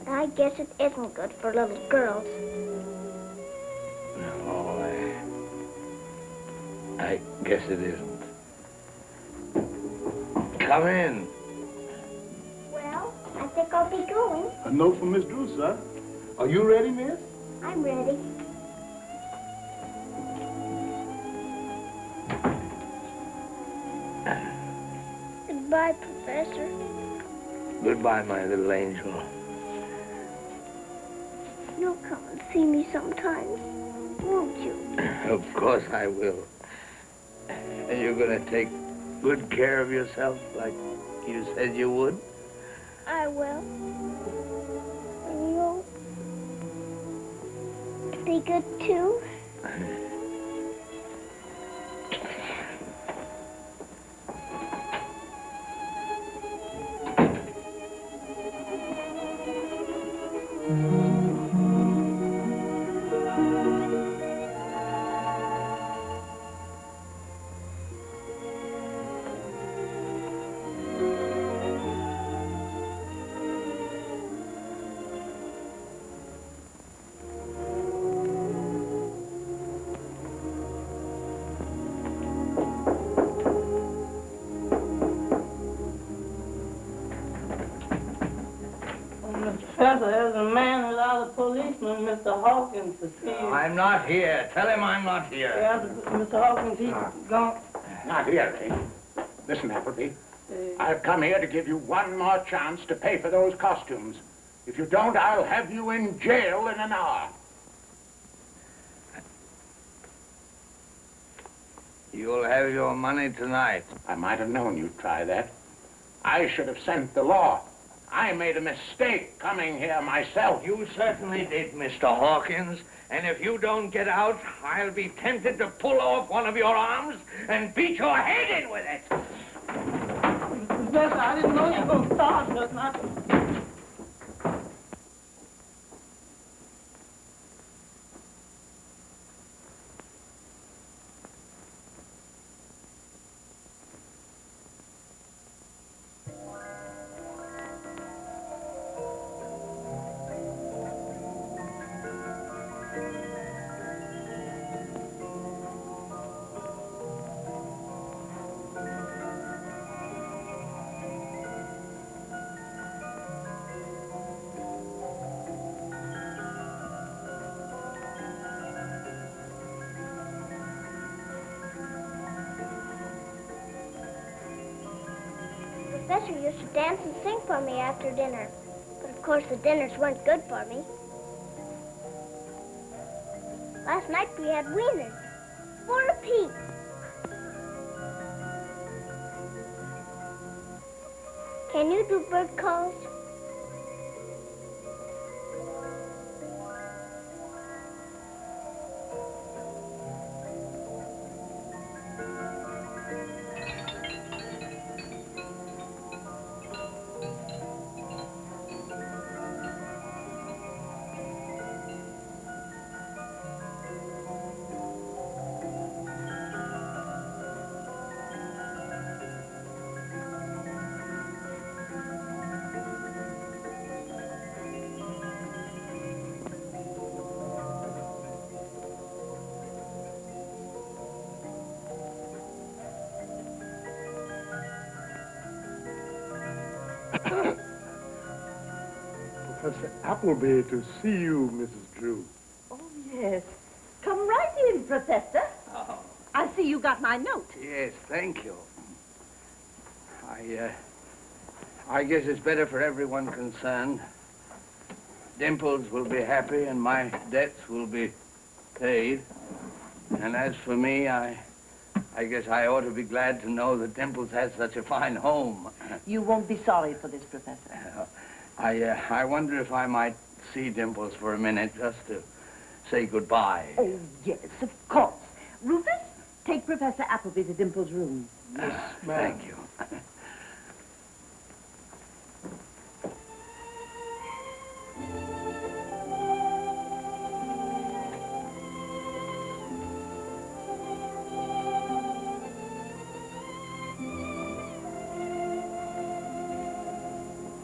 But I guess it isn't good for little girls. No, I guess it isn't. Come in. Well, I think I'll be going. A note from Miss Drew, sir. Are you ready, miss? I'm ready. Goodbye, Professor. Goodbye, my little angel. You'll come and see me sometimes, won't you? Of course I will. And you're going to take good care of yourself like you said you would? I will. And you'll be good, too? Professor, there's a man without a policeman, Mr. Hawkins, to see you. I'm not here. Tell him I'm not here. Yes, Mr. Hawkins, he's gone. Not here, eh? Listen, Appleby. I've come here to give you one more chance to pay for those costumes. If you don't, I'll have you in jail in an hour. You'll have your money tonight. I might have known you'd try that. I should have sent the law. I made a mistake coming here myself. You certainly did, Mr. Hawkins. And if you don't get out, I'll be tempted to pull off one of your arms and beat your head in with it. Professor, I didn't know you were going to start just now. Professor used to dance and sing for me after dinner. But of course the dinners weren't good for me. Last night we had wieners. 4 apiece. Can you do bird calls? Professor Appleby to see you, Mrs. Drew. Oh, yes. Come right in, Professor. Oh. I see you got my note. Yes, thank you. I guess it's better for everyone concerned. Dimples will be happy and my debts will be paid. And as for me, I guess I ought to be glad to know that Dimples has such a fine home. You won't be sorry for this, Professor. I wonder if I might see Dimples for a minute just to say goodbye. Oh, yes, of course. Rufus, take Professor Appleby to Dimples' room. Yes, thank you.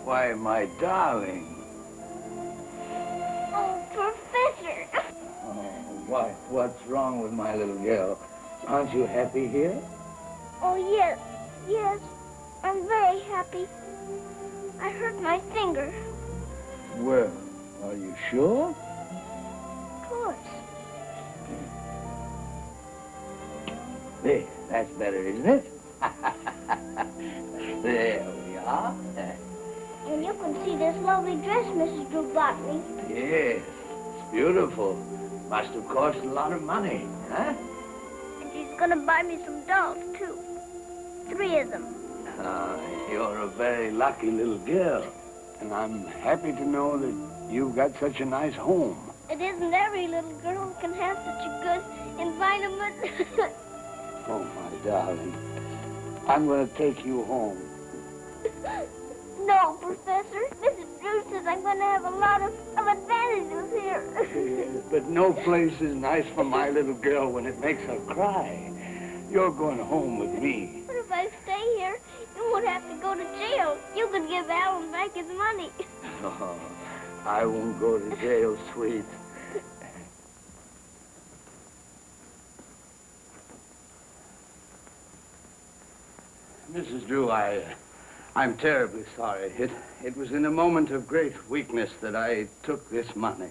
Why, my darling. Oh, Professor. Oh, what's wrong with my little girl? Aren't you happy here? Oh, yes. Yes. I'm very happy. I hurt my finger. Well, are you sure? Of course. There, that's better, isn't it? There we are. And you can see this lovely dress Mrs. Drew bought me. Yes, it's beautiful. Must have cost a lot of money, huh? And she's going to buy me some dolls, too. 3 of them. You're a very lucky little girl. And I'm happy to know that you've got such a nice home. It isn't every little girl who can have such a good environment. Oh, my darling. I'm going to take you home. No, Professor. Mrs. Drew says I'm going to have a lot of advantages here. Yes, but no place is nice for my little girl when it makes her cry. You're going home with me. But if I stay here, you won't have to go to jail. You could give Alan back his money. Oh, I won't go to jail, sweet. Mrs. Drew, I'm terribly sorry. It was in a moment of great weakness that I took this money.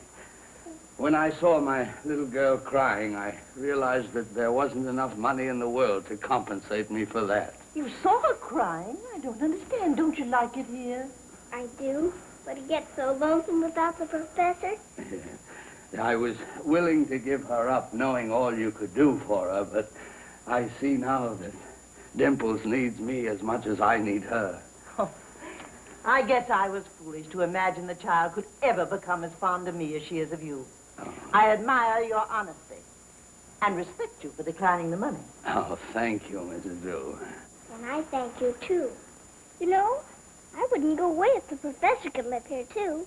When I saw my little girl crying, I realized that there wasn't enough money in the world to compensate me for that. You saw her crying? I don't understand. Don't you like it here? I do, but it gets so lonesome without the professor. I was willing to give her up, knowing all you could do for her, but I see now that Dimples needs me as much as I need her. Oh, I guess I was foolish to imagine the child could ever become as fond of me as she is of you. Oh. I admire your honesty and respect you for declining the money. Oh, thank you, Mrs. Drew. And I thank you, too. You know, I wouldn't go away if the professor could live here, too.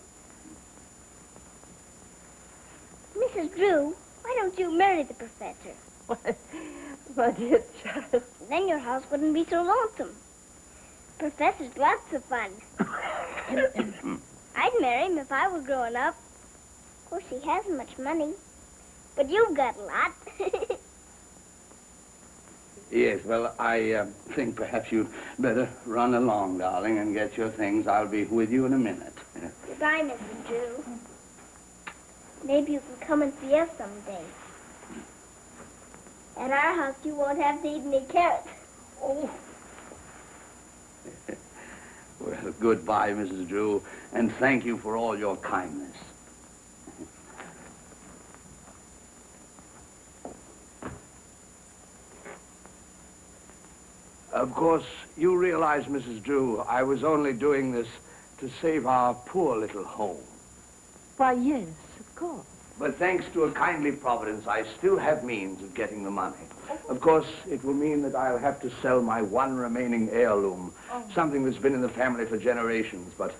Mrs. Drew, why don't you marry the professor? My dear child. Then your house wouldn't be so lonesome. Professor's lots of fun. I'd marry him if I were growing up. Of course, he hasn't much money. But you've got a lot. Yes, well, I think perhaps you'd better run along, darling, and get your things. I'll be with you in a minute. Goodbye, Mrs. Drew. Maybe you can come and see us someday. At our house, you won't have to eat any carrots. Oh. Goodbye, Mrs. Drew, and thank you for all your kindness. Of course, you realize, Mrs. Drew, I was only doing this to save our poor little home. Why, yes, of course. But thanks to a kindly providence, I still have means of getting the money. Of course, it will mean that I'll have to sell my one remaining heirloom, something that's been in the family for generations, but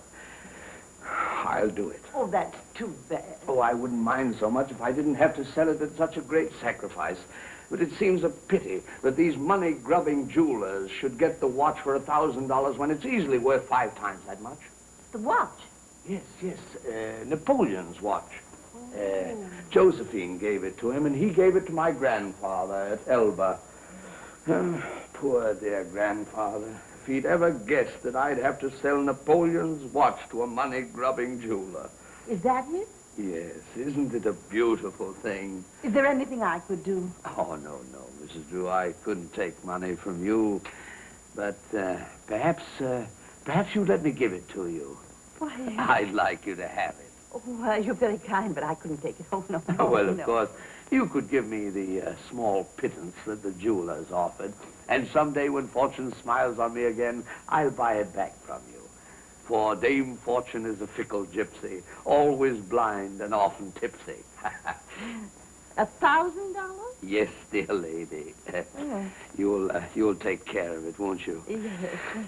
I'll do it. Oh, that's too bad. Oh, I wouldn't mind so much if I didn't have to sell it at such a great sacrifice. But it seems a pity that these money-grubbing jewelers should get the watch for $1,000 when it's easily worth 5 times that much. The watch? Yes, Napoleon's watch. Josephine gave it to him, and he gave it to my grandfather at Elba. Poor dear grandfather. If he'd ever guessed that I'd have to sell Napoleon's watch to a money-grubbing jeweler. Is that it? Yes, isn't it a beautiful thing? Is there anything I could do? Oh, no, Mrs. Drew, I couldn't take money from you. But perhaps you'd let me give it to you. Why? I'd like you to have it. Oh, you're very kind, but I couldn't take it. Oh, no. Well, of course, you could give me the small pittance that the jewelers offered. And someday when fortune smiles on me again, I'll buy it back from you. For Dame Fortune is a fickle gypsy, always blind and often tipsy. $1,000? Yes, dear lady. You'll take care of it, won't you? Yes.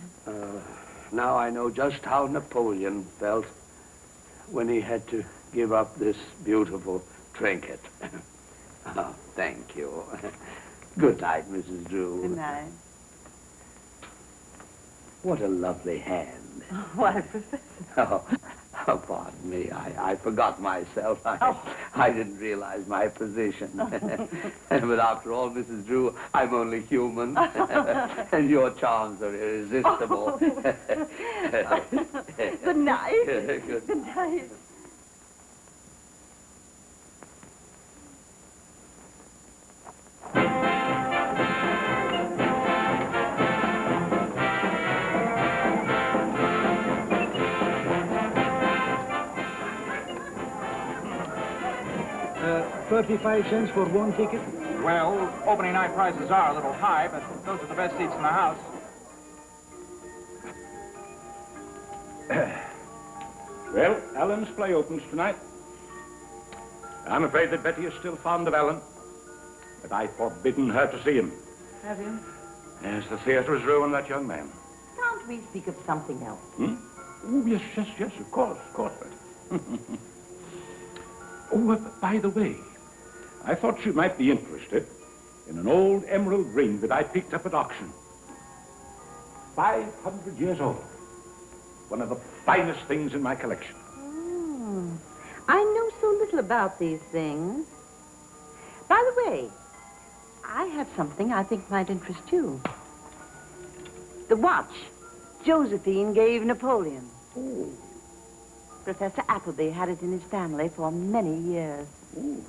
Now I know just how Napoleon felt when he had to give up this beautiful trinket. Oh, thank you. Good night, Mrs. Drew. Good night. What a lovely hand. Why, Professor? Oh, pardon me. I forgot myself. I didn't realize my position. But after all, Mrs. Drew, I'm only human. And your charms are irresistible. Good night. Good night. $35 for one ticket? Well, opening night prices are a little high, but those are the best seats in the house. Well, Alan's play opens tonight. I'm afraid that Betty is still fond of Alan, but I've forbidden her to see him. Have you? Yes, the theater has ruined that young man. Can't we speak of something else? Hmm? Oh, yes, of course, Betty. Oh, by the way, I thought you might be interested in an old emerald ring that I picked up at auction. 500 years old. One of the finest things in my collection. I know so little about these things. By the way, I have something I think might interest you. The watch Josephine gave Napoleon. Oh. Professor Appleby had it in his family for many years. Ooh.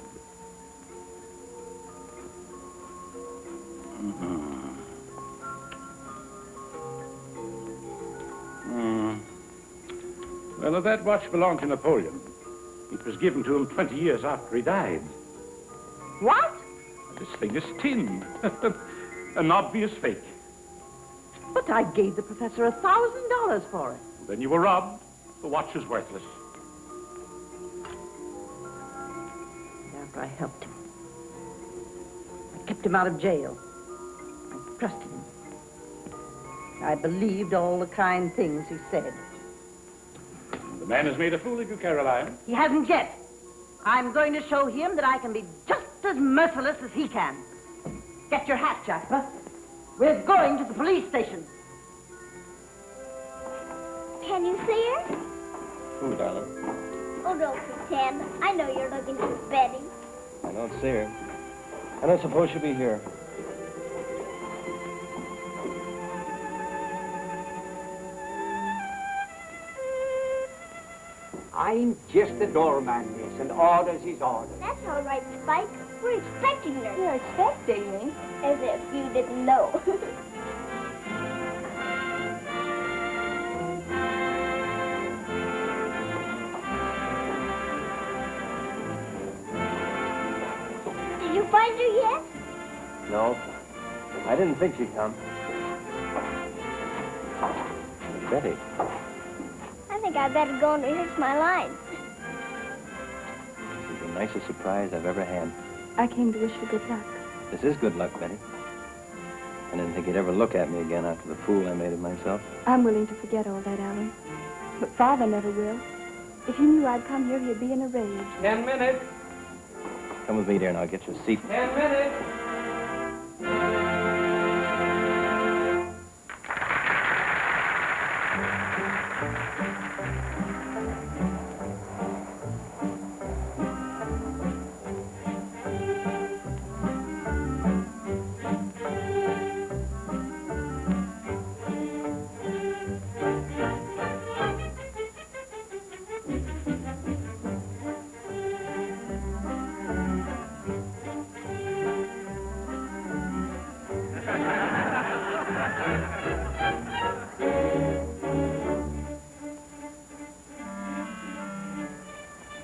Well, if that watch belonged to Napoleon, it was given to him 20 years after he died. What? This thing is tin. An obvious fake. But I gave the professor $1,000 for it. Then you were robbed. The watch is worthless. After I helped him, I kept him out of jail. I trusted him. I believed all the kind things he said. The man has made a fool of you, Caroline. He hasn't yet. I'm going to show him that I can be just as merciless as he can. Get your hat, Jasper. We're going to the police station. Can you see her? Who, darling? Oh, don't pretend. I know you're looking for Betty. I don't see her. I don't suppose she'll be here. I'm just the doorman, miss, and orders is orders. That's all right, Spike. We're expecting her. You're expecting me? As if you didn't know. find her yet? No, I didn't think she'd come. Betty. I think I better go and rehearse my lines. This is the nicest surprise I've ever had. I came to wish you good luck. This is good luck, Betty. I didn't think you'd ever look at me again after the fool I made of myself. I'm willing to forget all that, Alan. But Father never will. If he knew I'd come here, he'd be in a rage. 10 minutes. Come with me, dear, and I'll get you a seat. 10 minutes.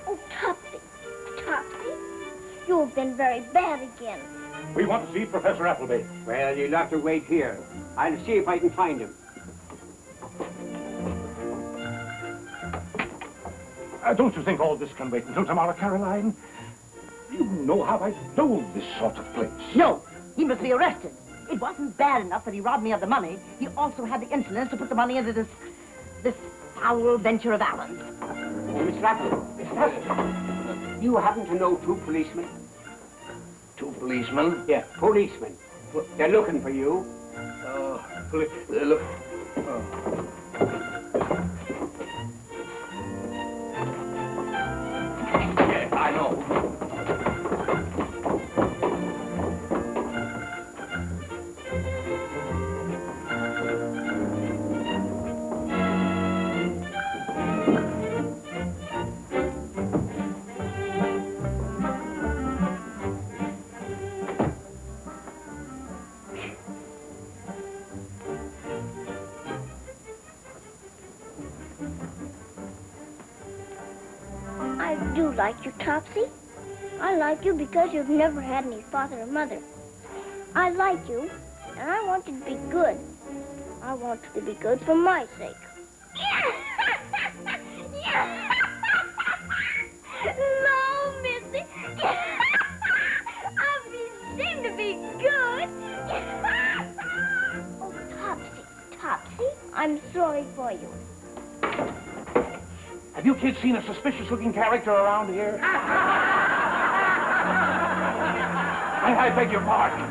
Oh, Topsy. Topsy, you've been very bad again. We want to see Professor Appleby. Well, you'll have to wait here. I'll see if I can find him. Don't you think all this can wait until tomorrow, Caroline? You know how I loathe this sort of place. No, he must be arrested. It wasn't bad enough that he robbed me of the money. He also had the insolence to put the money into this foul venture of Alan's. Oh, Mr. Apple, you happen to know two policemen? Two policemen? Yeah, policemen. They're looking for you. Look. Yes, I know. I do like you, Topsy. I like you because you've never had any father or mother. I like you, and I want you to be good. I want you to be good for my sake. No, Missy. I'll be ashamed to be good. Oh, Topsy, I'm sorry for you. Have you kids seen a suspicious-looking character around here? I beg your pardon.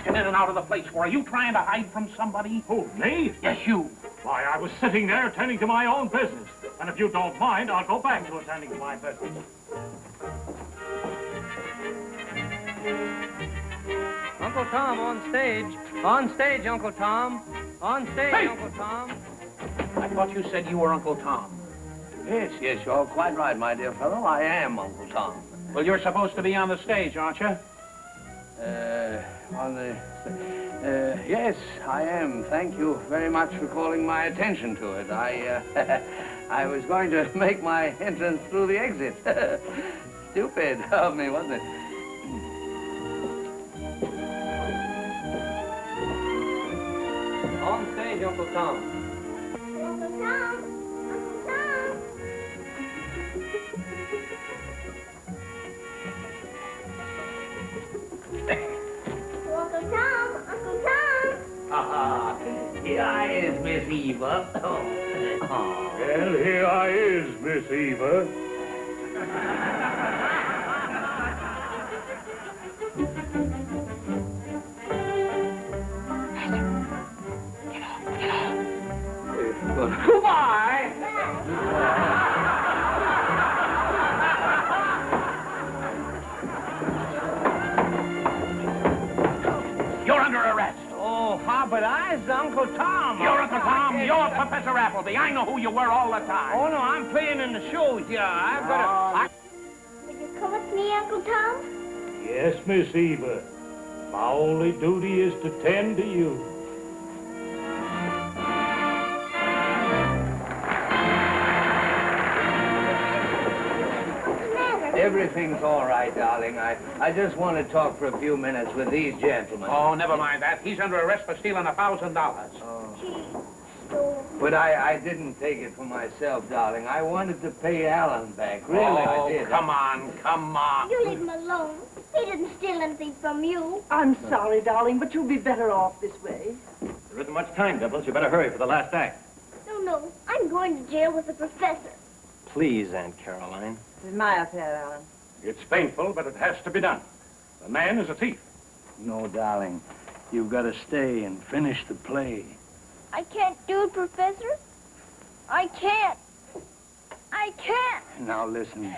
In and out of the place for? Are you trying to hide from somebody? Who, me? Yes, you. Why, I was sitting there attending to my own business. And if you don't mind, I'll go back to attending to my business. Uncle Tom on stage. On stage, Uncle Tom. On stage, Hey! Uncle Tom. I thought you said you were Uncle Tom. Yes, you're quite right, my dear fellow. I am Uncle Tom. Well, you're supposed to be on the stage, aren't you? Yes, I am. Thank you very much for calling my attention to it. I was going to make my entrance through the exit. Stupid of me, wasn't it? On stage, Uncle Tom. Uncle Tom! Uncle Tom! Uncle Tom! Uncle Tom! Here I is, Miss Eva. Well, here I is, Miss Eva. Goodbye. Tom. You're Uncle Tom. You're Professor Appleby. I know who you were all the time. Oh, no, I'm playing in the shows. Yeah, I've got Will you come with me, Uncle Tom? Yes, Miss Eva. My only duty is to tend to you. Everything's all right, darling. I just want to talk for a few minutes with these gentlemen. Oh, never mind that. He's under arrest for stealing $1,000. But I didn't take it for myself, darling. I wanted to pay Alan back. Really, I did. Come on, come on. You leave him alone. He didn't steal anything from you. I'm sorry, darling, but you'll be better off this way. There isn't much time, Dimples. You better hurry for the last act. No. I'm going to jail with the professor. Please, Aunt Caroline. It's my affair, Alan. It's painful, but it has to be done. The man is a thief. No, darling. You've got to stay and finish the play. I can't do it, Professor. I can't. Now listen,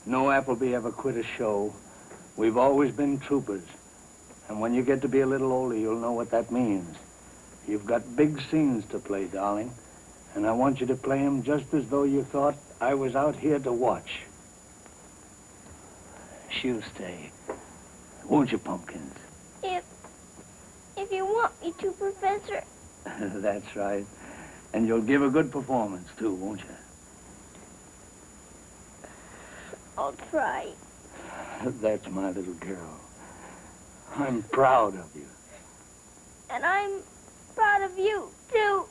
no Appleby ever quit a show. We've always been troopers. And when you get to be a little older, you'll know what that means. You've got big scenes to play, darling. And I want you to play them just as though you thought I was out here to watch. She'll stay. Won't you, Pumpkins? If you want me to, Professor. That's right. And you'll give a good performance, too, won't you? I'll try. That's my little girl. I'm proud of you. And I'm proud of you, too.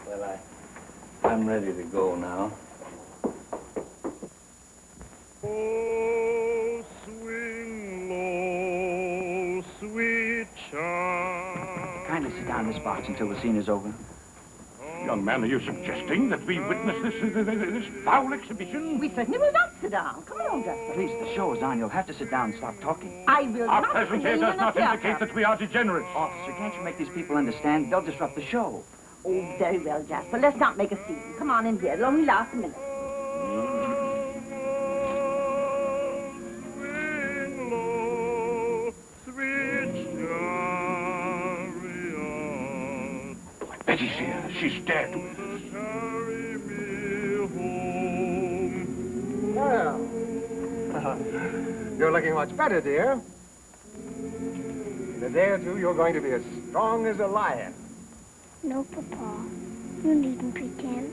Well, I'm ready to go now. Oh, swing low, sweet child. Kindly sit down, Miss Box, until the scene is over. Young man, are you suggesting that we witness this foul exhibition? We certainly will not sit down. Come along, Jasper. Please, the show is on. You'll have to sit down and stop talking. I will Our not presence here remain does in the not theater. indicate that we are degenerates. Officer, can't you make these people understand? They'll disrupt the show. Oh, very well, Jasper. Let's not make a scene. Come on in here. It'll only last a minute. Swing low, sweet chariot. Betty's here. She's dead. Carry me home. Well, you're looking much better, dear. In a day or two, you're going to be as strong as a lion. No, Papa. You needn't pretend.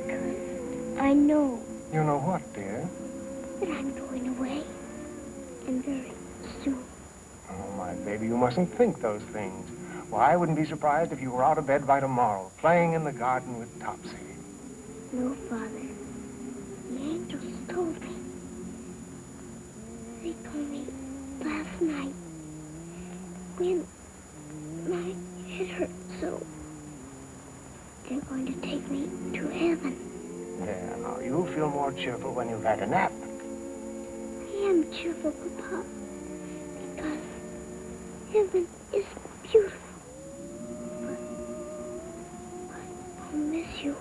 Because I know You know what, dear? that I'm going away. And very soon. Oh, my baby, you mustn't think those things. Well, I wouldn't be surprised if you were out of bed by tomorrow, playing in the garden with Topsy. No, Father. The angels told me. They told me last night when my head hurt so. They're going to take me to heaven. Yeah, now, you'll feel more cheerful when you've had a nap. I am cheerful, Papa, because heaven is beautiful. But I'll miss you.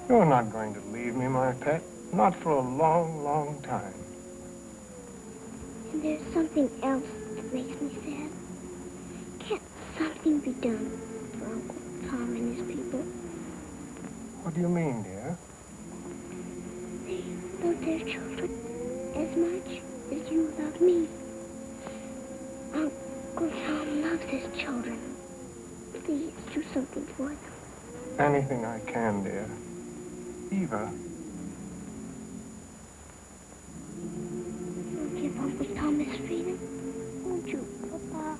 You're not going to leave me, my pet. Not for a long, long time. And there's something else that makes me sad. Can't something be done for Uncle Tom and his people? What do you mean, dear? They love their children as much as you love me. Uncle Tom loves his children. Please do something for them. Anything I can, dear. Eva. You'll give Uncle Tom his freedom, won't you, Papa?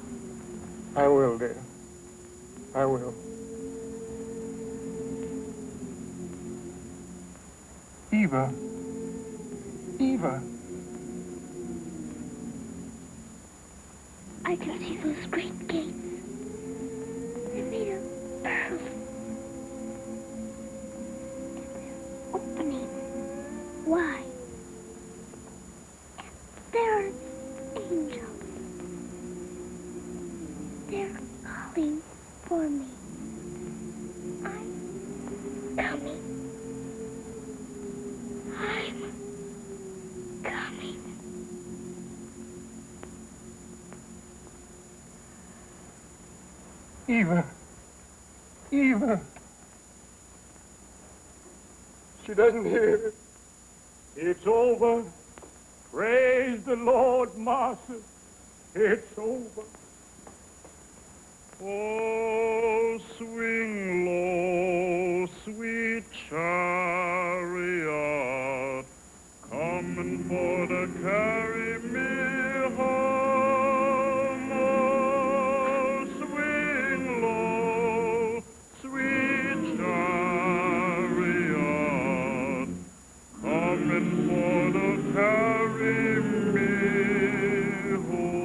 I will, dear. I will. Eva. Eva. I can see those great gates. They're made of pearls. They're opening wide. And there are angels. They're calling for me. I'm coming. I'm Eva. Eva. She doesn't hear. It's over. Praise the Lord, Master. It's over. Oh, swing low, sweet chariot, coming for to carry me home. Oh, swing low, sweet chariot, coming for to carry me home.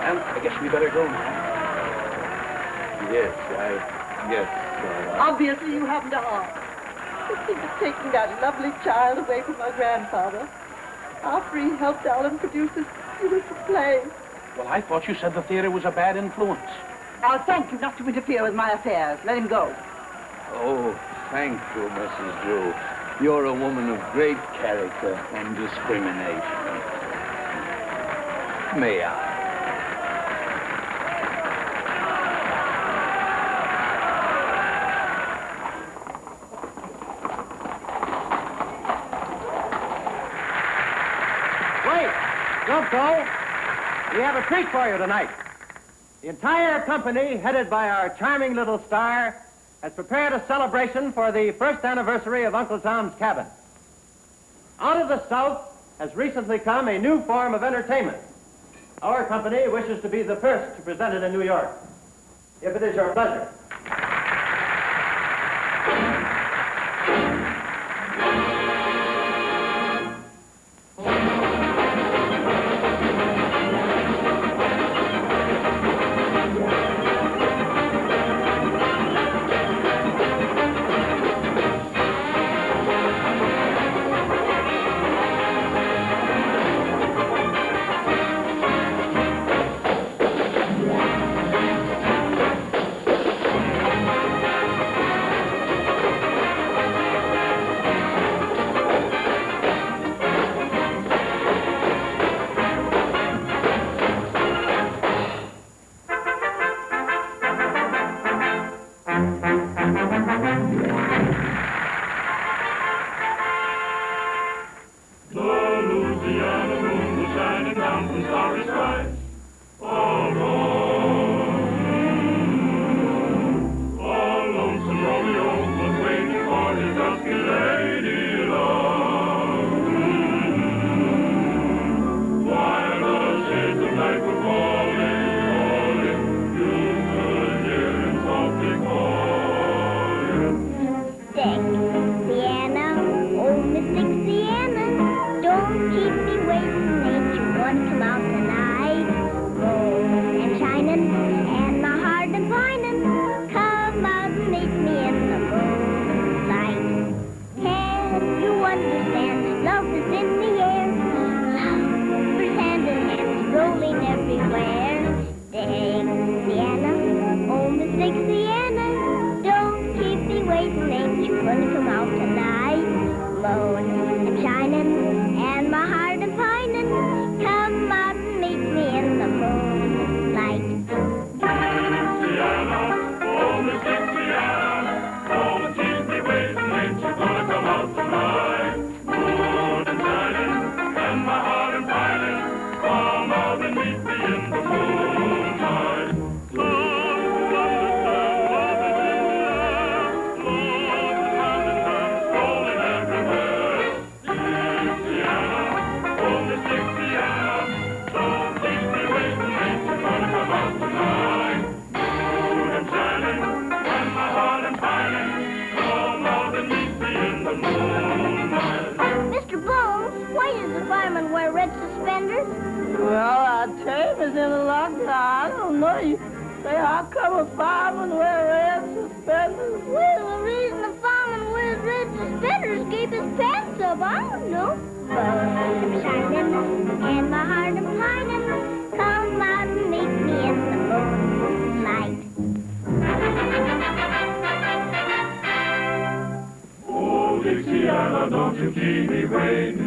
I guess we better go now. Yes, I guess so. Obviously, you haven't a heart. Just think of taking that lovely child away from her grandfather. After he helped Alan produce this beautiful play. Well, I thought you said the theater was a bad influence. I'll thank you not to interfere with my affairs. Let him go. Oh, thank you, Mrs. Drew. You're a woman of great character and discrimination. May I? Don't go. We have a treat for you tonight. The entire company, headed by our charming little star, has prepared a celebration for the first anniversary of Uncle Tom's Cabin. Out of the South has recently come a new form of entertainment. Our company wishes to be the first to present it in New York. If it is your pleasure. Louisiana. Don't you keep me waiting.